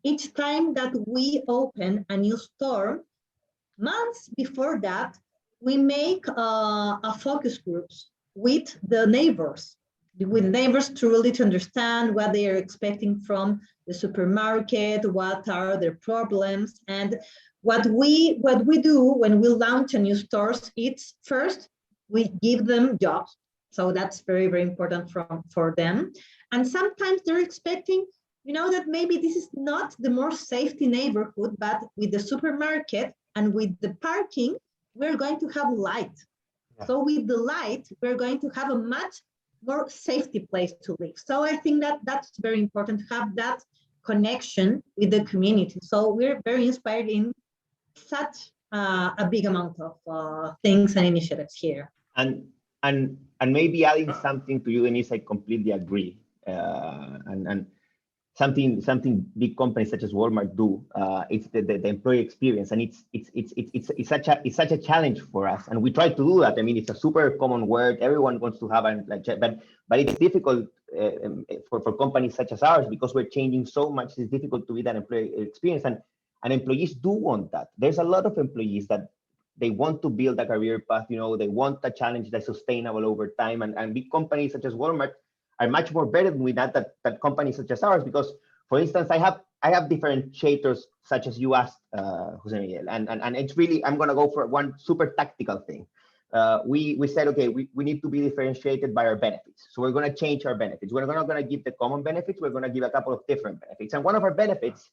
Each time that we open a new store, months before that, we make a focus groups with the neighbors, to really to understand what they are expecting from the supermarket, what are their problems. And what we do when we launch a new stores, it's first, we give them jobs. So that's very, very important for them. And sometimes they're expecting, that maybe this is not the more safety neighborhood, but with the supermarket and with the parking, we're going to have light. Yeah. So with the light, we're going to have a much more safety place to live. So I think that that's very important to have that connection with the community. So we're very inspired in such a big amount of things and initiatives here. And maybe adding something to you, Denise, I completely agree. And something big companies such as Walmart do, it's the employee experience, and it's such a challenge for us, and we try to do that. I mean, it's a super common word. Everyone wants to have but it's difficult for companies such as ours, because we're changing so much. It's difficult to be that employee experience, and employees do want that. There's a lot of employees that they want to build a career path. They want a challenge that's sustainable over time, and big companies such as Walmart are much more better with that companies such as ours, because, for instance, I have differentiators such as you asked, Jose Miguel, and it's really, I'm gonna go for one super tactical thing. We said, okay, we need to be differentiated by our benefits. So we're gonna change our benefits. We're not gonna give the common benefits, we're gonna give a couple of different benefits. And one of our benefits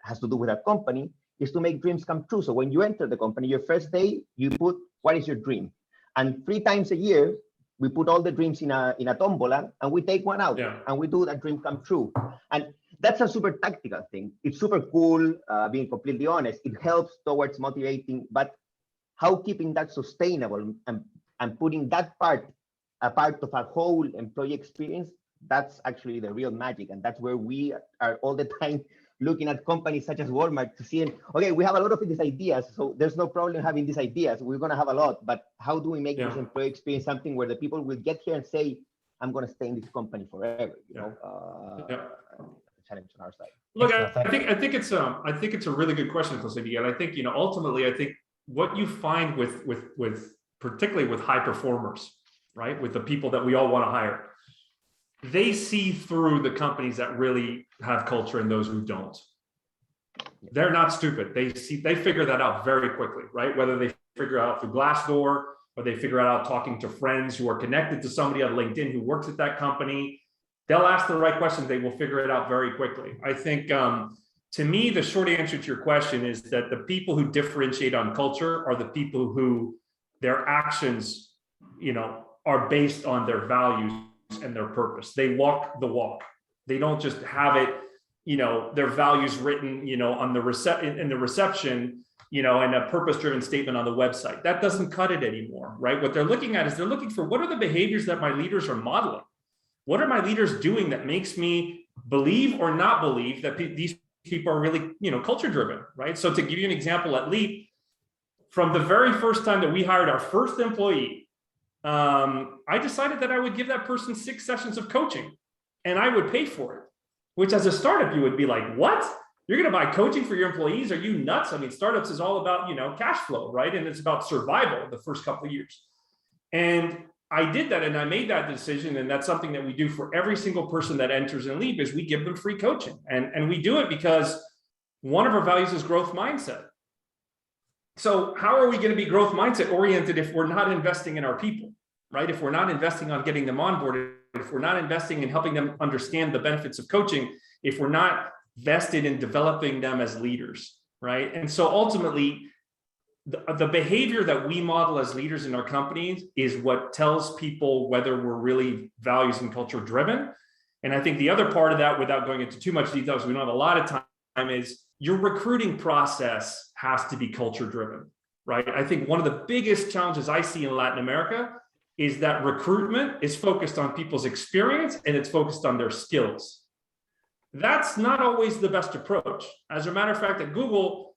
has to do with our company, is to make dreams come true. So when you enter the company, your first day, you put, what is your dream? And 3 times a year, we put all the dreams in a tombola, and we take one out, and we do that dream come true. And that's a super tactical thing. It's super cool, being completely honest. It helps towards motivating, but how keeping that sustainable and putting that a part of our whole employee experience, that's actually the real magic. And that's where we are all the time looking at companies such as Walmart to see, okay, we have a lot of these ideas, so there's no problem having these ideas. We're going to have a lot, but how do we make this employee experience something where the people will get here and say, I'm going to stay in this company forever? Challenge on our side. Look, I think it's a really good question, Jose Miguel. I think, ultimately, I think what you find with particularly with high performers, right, with the people that we all want to hire, they see through the companies that really have culture and those who don't. They're not stupid. They figure that out very quickly, right? Whether they figure out through Glassdoor, or they figure out talking to friends who are connected to somebody on LinkedIn who works at that company, they'll ask the right questions. They will figure it out very quickly. I think, to me, the short answer to your question is that the people who differentiate on culture are the people who their actions, are based on their values and their purpose. They walk the walk. They don't just have it, their values written, on the reception, and a purpose-driven statement on the website. That doesn't cut it anymore, right? What they're looking at is they're looking for, what are the behaviors that my leaders are modeling? What are my leaders doing that makes me believe or not believe that these people are really, culture-driven, right? So to give you an example at Leap, from the very first time that we hired our first employee, I decided that I would give that person 6 sessions of coaching, and I would pay for it, which as a startup, you would be like, what? You're going to buy coaching for your employees? Are you nuts? I mean, startups is all about, cash flow, right? And it's about survival the first couple of years. And I did that, and I made that decision. And that's something that we do for every single person that enters and leaves, is we give them free coaching. And we do it because one of our values is growth mindset. So how are we going to be growth mindset oriented if we're not investing in our people, right? If we're not investing on getting them onboarded, if we're not investing in helping them understand the benefits of coaching, if we're not vested in developing them as leaders, right? And so ultimately, the behavior that we model as leaders in our companies is what tells people whether we're really values and culture driven. And I think the other part of that, without going into too much details, we don't have a lot of time, is your recruiting process has to be culture driven, right? I think one of the biggest challenges I see in Latin America is that recruitment is focused on people's experience and it's focused on their skills. That's not always the best approach. As a matter of fact, at Google,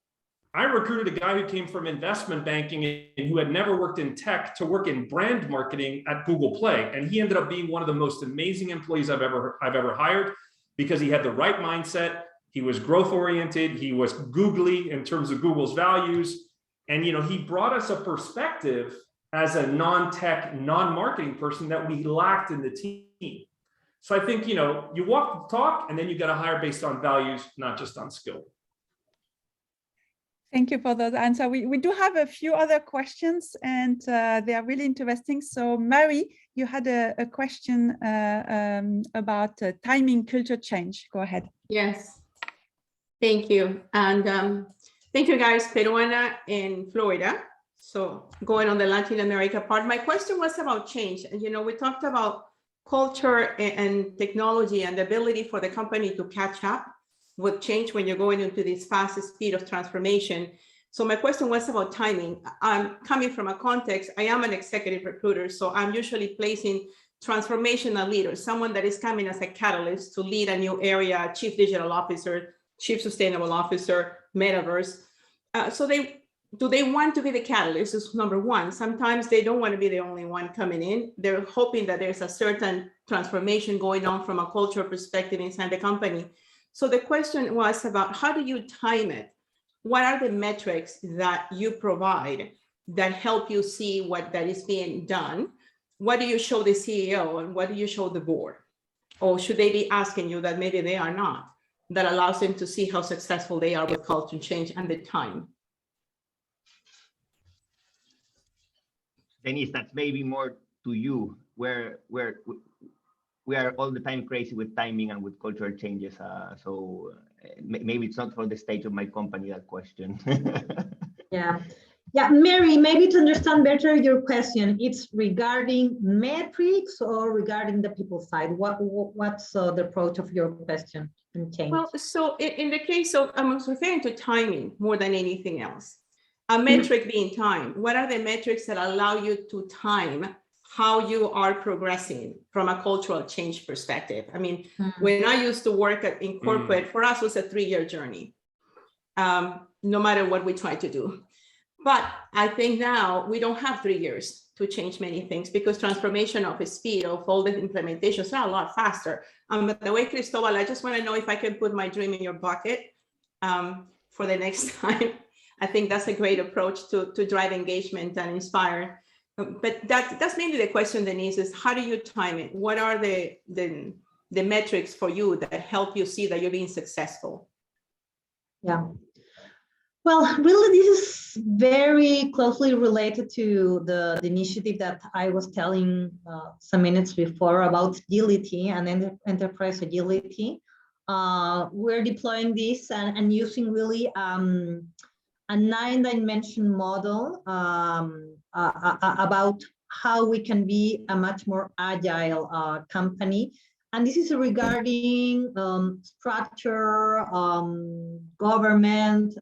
I recruited a guy who came from investment banking and who had never worked in tech to work in brand marketing at Google Play. And he ended up being one of the most amazing employees I've ever hired, because he had the right mindset. He was growth oriented. He was googly in terms of Google's values. And, he brought us a perspective as a non-tech, non-marketing person that we lacked in the team. So I think, you walk the talk, and then you got to hire based on values, not just on skill. Thank you for that answer. We do have a few other questions, and they are really interesting. So Mary, you had a question about timing culture change. Go ahead. Yes, thank you. And thank you guys, Peruana in Florida. So going on the Latin America part, my question was about change. And, we talked about culture and technology and the ability for the company to catch up with change when you're going into this fast speed of transformation. So my question was about timing. I'm coming from a context, I am an executive recruiter, so I'm usually placing transformational leaders, someone that is coming as a catalyst to lead a new area, chief digital officer, chief sustainable officer, metaverse. Do they want to be the catalyst is number one. Sometimes they don't want to be the only one coming in. They're hoping that there's a certain transformation going on from a cultural perspective inside the company. So the question was about, how do you time it? What are the metrics that you provide that help you see what that is being done? What do you show the CEO and what do you show the board? Or should they be asking you that maybe they are not, that allows them to see how successful they are with culture change and the time? Denise, that's maybe more to you, where we are all the time crazy with timing and with cultural changes. So maybe it's not for the stage of my company, that question. Yeah, Mary, maybe to understand better your question, it's regarding metrics or regarding the people side? What's the approach of your question and change? Well, so in the case of, I'm referring to timing more than anything else. A metric being time. What are the metrics that allow you to time how you are progressing from a cultural change perspective? I mean, when I used to work in corporate, for us it was a 3-year journey, no matter what we try to do. But I think now we don't have 3 years to change many things, because transformation of speed of all the implementations are a lot faster. By the way, Cristobal, I just want to know if I can put my dream in your bucket for the next time. I think that's a great approach to drive engagement and inspire. But that's mainly the question, Denise, is how do you time it? What are the metrics for you that help you see that you're being successful? Yeah. Well, really, this is very closely related to the initiative that I was telling some minutes before about agility and enterprise agility. We're deploying this and using really a 9-dimension model about how we can be a much more agile company. And this is regarding structure, government,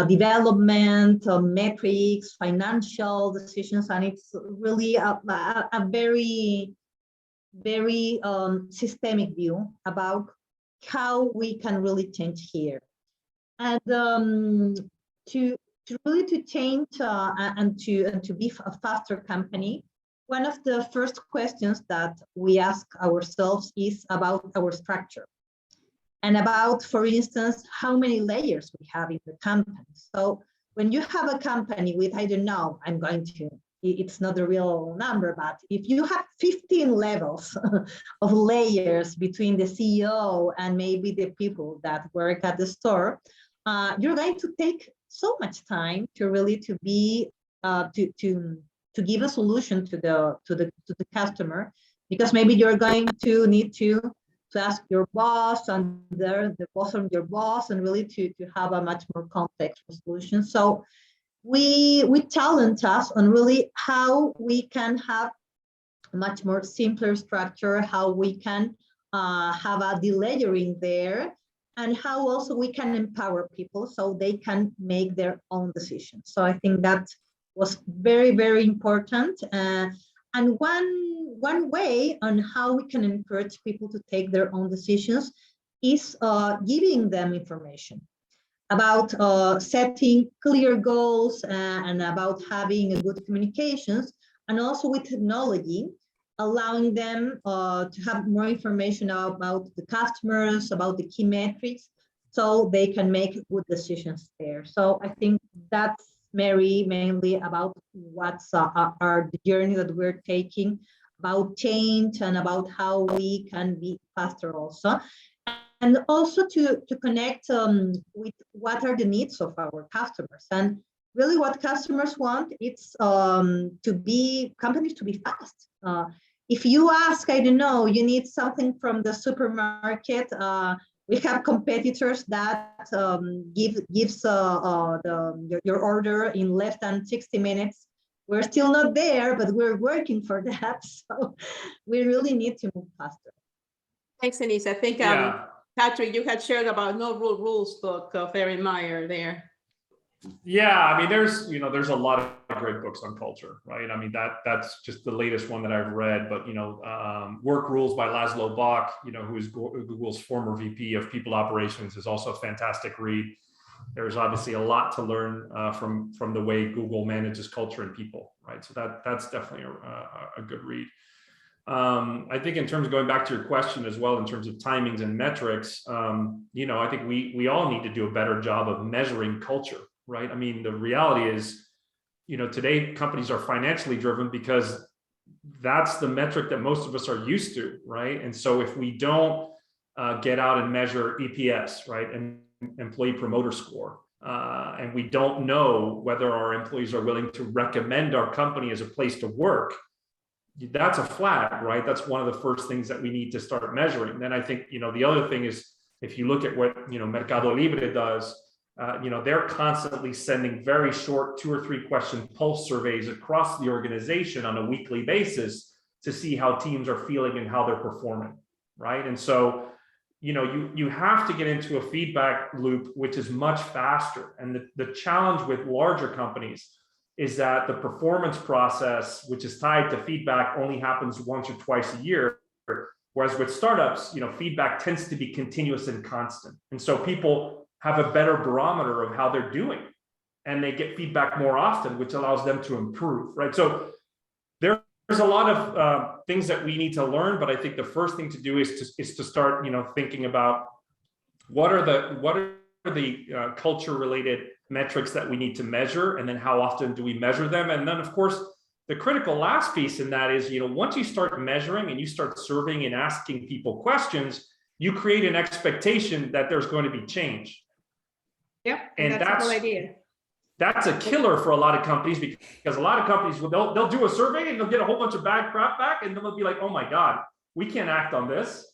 development, metrics, financial decisions, and it's really a very, very systemic view about how we can really change here. And to really change and to be a faster company, one of the first questions that we ask ourselves is about our structure. and about, for instance, how many layers we have in the company. So when you have a company with, I don't know, it's not a real number, but if you have 15 levels of layers between the CEO and maybe the people that work at the store, you're going to take so much time to really to give a solution to the customer, because maybe you're going to need to ask your boss and the boss of your boss, and really to have a much more complex solution. So we challenge us on really how we can have a much more simpler structure, how we can have a delayering there, and how also we can empower people so they can make their own decisions. So I think that was very, very important. And one way on how we can encourage people to take their own decisions is giving them information about setting clear goals and about having a good communications, and also with technology, allowing them to have more information about the customers, about the key metrics, so they can make good decisions there. So I think that's mainly about what's our journey that we're taking, about change and about how we can be faster also. And also to connect with what are the needs of our customers. And really what customers want, it's companies to be fast. If you ask, I don't know, you need something from the supermarket, we have competitors that gives your order in less than 60 minutes. We're still not there, but we're working for that. So we really need to move faster. Thanks, Denise. I think Patrick, you had shared about No Rules book of Erin Meyer there. Yeah, I mean, there's a lot of great books on culture, right? I mean, that's just the latest one that I've read, but Work Rules by Laszlo Bock, who is Google's former VP of People Operations, is also a fantastic read. There's obviously a lot to learn from the way Google manages culture and people, right? So that's definitely a good read. I think in terms of going back to your question as well, in terms of timings and metrics, I think we all need to do a better job of measuring culture, right? I mean, the reality is, today companies are financially driven because that's the metric that most of us are used to, right? And so if we don't get out and measure EPS, right, and employee promoter score, and we don't know whether our employees are willing to recommend our company as a place to work, that's a flag, right? That's one of the first things that we need to start measuring. Then I think, the other thing is, if you look at what, Mercado Libre does, they're constantly sending very short 2 or 3 question pulse surveys across the organization on a weekly basis to see how teams are feeling and how they're performing, right? And so, you have to get into a feedback loop, which is much faster. And the challenge with larger companies is that the performance process, which is tied to feedback, only happens once or twice a year. Whereas with startups, feedback tends to be continuous and constant. And so people have a better barometer of how they're doing, and they get feedback more often, which allows them to improve, right? So there's a lot of things that we need to learn, but I think the first thing to do is to start, thinking about what are the culture related metrics that we need to measure, and then how often do we measure them? And then of course, the critical last piece in that is, once you start measuring and you start surveying and asking people questions, you create an expectation that there's going to be change. Yeah, and that's the whole idea. That's a killer for a lot of companies, because a lot of companies, they'll do a survey and they'll get a whole bunch of bad crap back, and then they'll be like, oh my God, we can't act on this.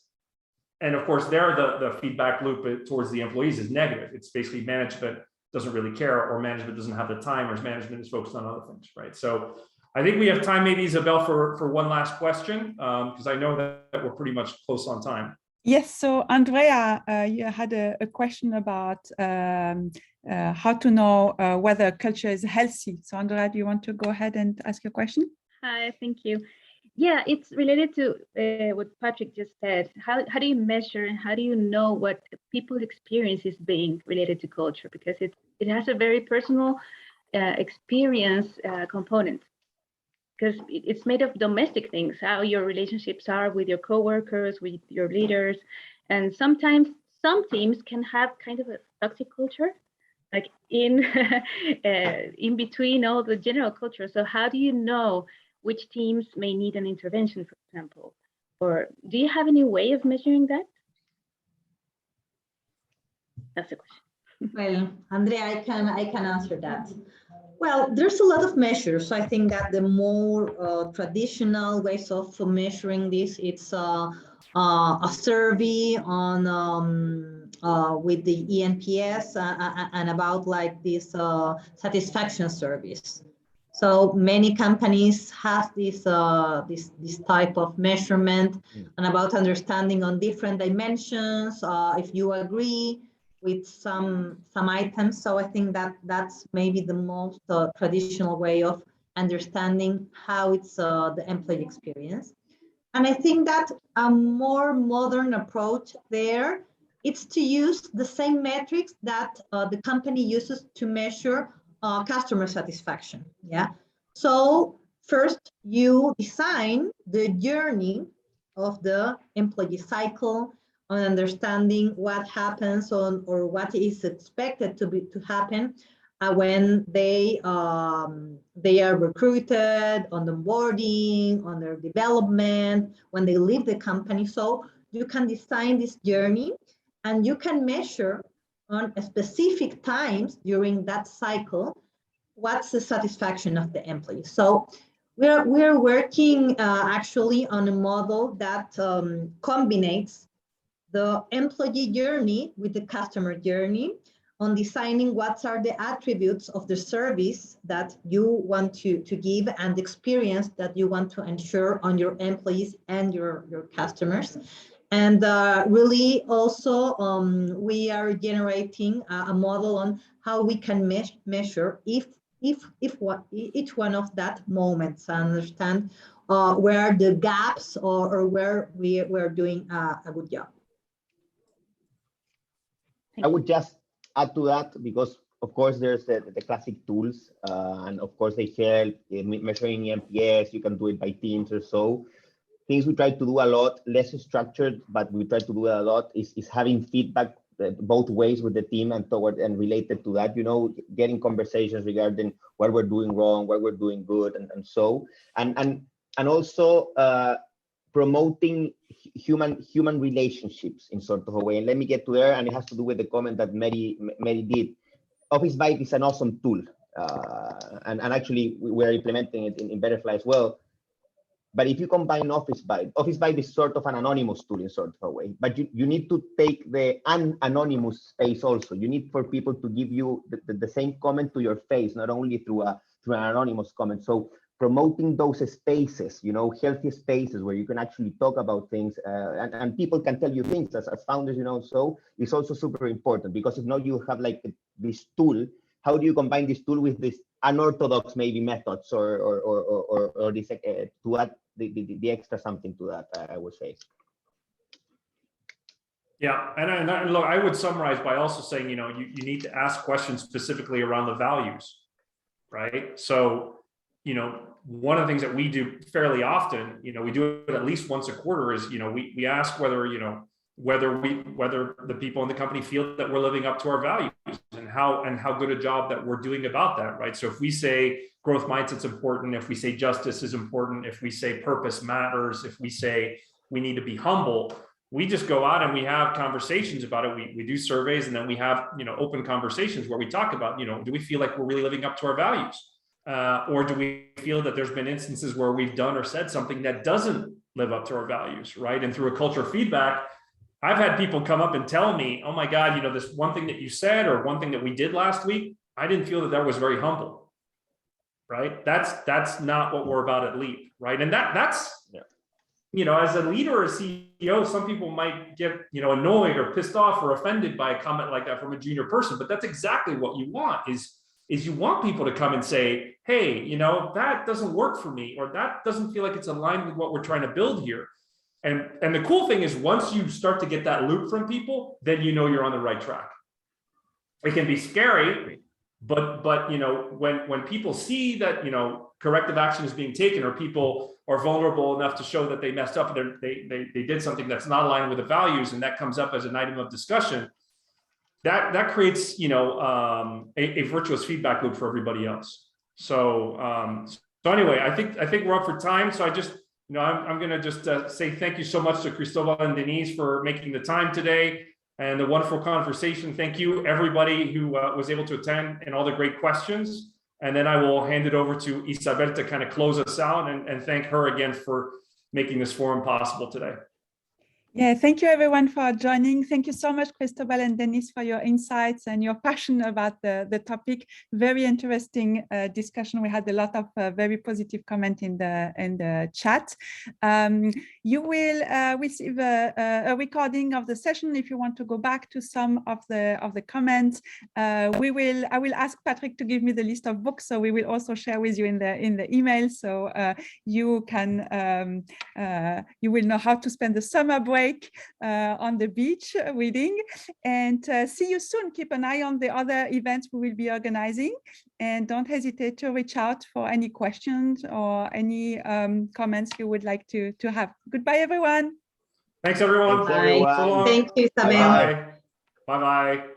And of course, the feedback loop towards the employees is negative. It's basically management doesn't really care, or management doesn't have the time, or management is focused on other things, right? So I think we have time, maybe Isabel, for one last question, because I know that we're pretty much close on time. Yes, so Andrea, you had a question about how to know whether culture is healthy. So Andrea, do you want to go ahead and ask your question? Hi, thank you. Yeah, it's related to what Patrick just said. How do you measure and how do you know what people's experience is being related to culture? Because it has a very personal experience component. Because it's made of domestic things, how your relationships are with your coworkers, with your leaders. And sometimes some teams can have kind of a toxic culture, like in in between all the general culture. So how do you know which teams may need an intervention, for example? Or do you have any way of measuring that? That's the question. Well, Andrea, I can answer that. Well, there's a lot of measures. I think that the more traditional ways of measuring this, it's a survey on with the ENPS and about like this satisfaction surveys. So many companies have this this type of measurement and about understanding on different dimensions. If you agree with some items. So I think that that's maybe the most traditional way of understanding how it's the employee experience. And I think that a more modern approach there, it's to use the same metrics that the company uses to measure customer satisfaction. Yeah. So first you design the journey of the employee cycle, on understanding what happens on or what is expected to happen when they are recruited, on the onboarding, on their development, when they leave the company. So you can design this journey and you can measure on specific times during that cycle what's the satisfaction of the employee. So we're working actually on a model that combines the employee journey with the customer journey, on designing what are the attributes of the service that you want to give and the experience that you want to ensure on your employees and your customers. And really also we are generating a model on how we can measure if each one of that moments and understand where the gaps or where we're doing a good job. I would just add to that because, of course, there's the classic tools, and of course they help in measuring NPS. You can do it by teams or so. Things we try to do a lot, less structured, but we try to do a lot is having feedback both ways with the team and toward and related to that, you know, getting conversations regarding what we're doing wrong, what we're doing good, and so, and also promoting human relationships in sort of a way. And let me get to there, and it has to do with the comment that Mary did. Office Vibe is an awesome tool, and actually we're implementing it in Betterfly as well. But if you combine Office Vibe is sort of an anonymous tool in sort of a way, but you need to take the anonymous space also. You need for people to give you the same comment to your face, not only through an anonymous comment. So promoting those spaces, you know, healthy spaces where you can actually talk about things and people can tell you things as founders, you know, so it's also super important, because if not, you have like this tool. How do you combine this tool with this unorthodox maybe methods or this to add the extra something to that, I would say. Yeah, and look, I would summarize by also saying, you know, you need to ask questions specifically around the values, right? So, you know, one of the things that we do fairly often, you know, we do it at least once a quarter, is, you know, we ask whether, you know, whether the people in the company feel that we're living up to our values and how good a job that we're doing about that, right? So if we say growth mindset's important, if we say justice is important, if we say purpose matters, if we say we need to be humble, we just go out and we have conversations about it. We do surveys, and then we have, you know, open conversations where we talk about, you know, do we feel like we're really living up to our values? Or do we feel that there's been instances where we've done or said something that doesn't live up to our values, right? And through a culture feedback, I've had people come up and tell me, oh my God, you know, this one thing that you said or one thing that we did last week, I didn't feel that was very humble, right? That's not what we're about at Leap, right? And that's, you know, as a leader or a CEO, some people might get, you know, annoyed or pissed off or offended by a comment like that from a junior person, but that's exactly what you want, is you want people to come and say, hey, you know, that doesn't work for me, or that doesn't feel like it's aligned with what we're trying to build here. And the cool thing is, once you start to get that loop from people, then you know you're on the right track. It can be scary, But you know, when people see that, you know, corrective action is being taken, or people are vulnerable enough to show that they messed up, they did something that's not aligned with the values, and that comes up as an item of discussion, that creates, you know, a virtuous feedback loop for everybody else. So anyway, I think we're up for time. So I just, you know, I'm going to just say thank you so much to Cristobal and Denise for making the time today and the wonderful conversation. Thank you, everybody who was able to attend, and all the great questions. And then I will hand it over to Isabel to kind of close us out, and thank her again for making this forum possible today. Yeah, thank you everyone for joining. Thank you so much, Cristobal and Denise, for your insights and your passion about the topic. Very interesting discussion. We had a lot of very positive comment in the chat. You will receive a recording of the session if you want to go back to some of the comments. I will ask Patrick to give me the list of books, so we will also share with you in the email, so you can you will know how to spend the summer break on the beach reading. And see you soon. Keep an eye on the other events we will be organizing, and don't hesitate to reach out for any questions or any comments you would like to have. Goodbye, everyone. Thanks, everyone. Thanks, everyone. So long. Thank you, Isabel. Bye-bye. Bye-bye.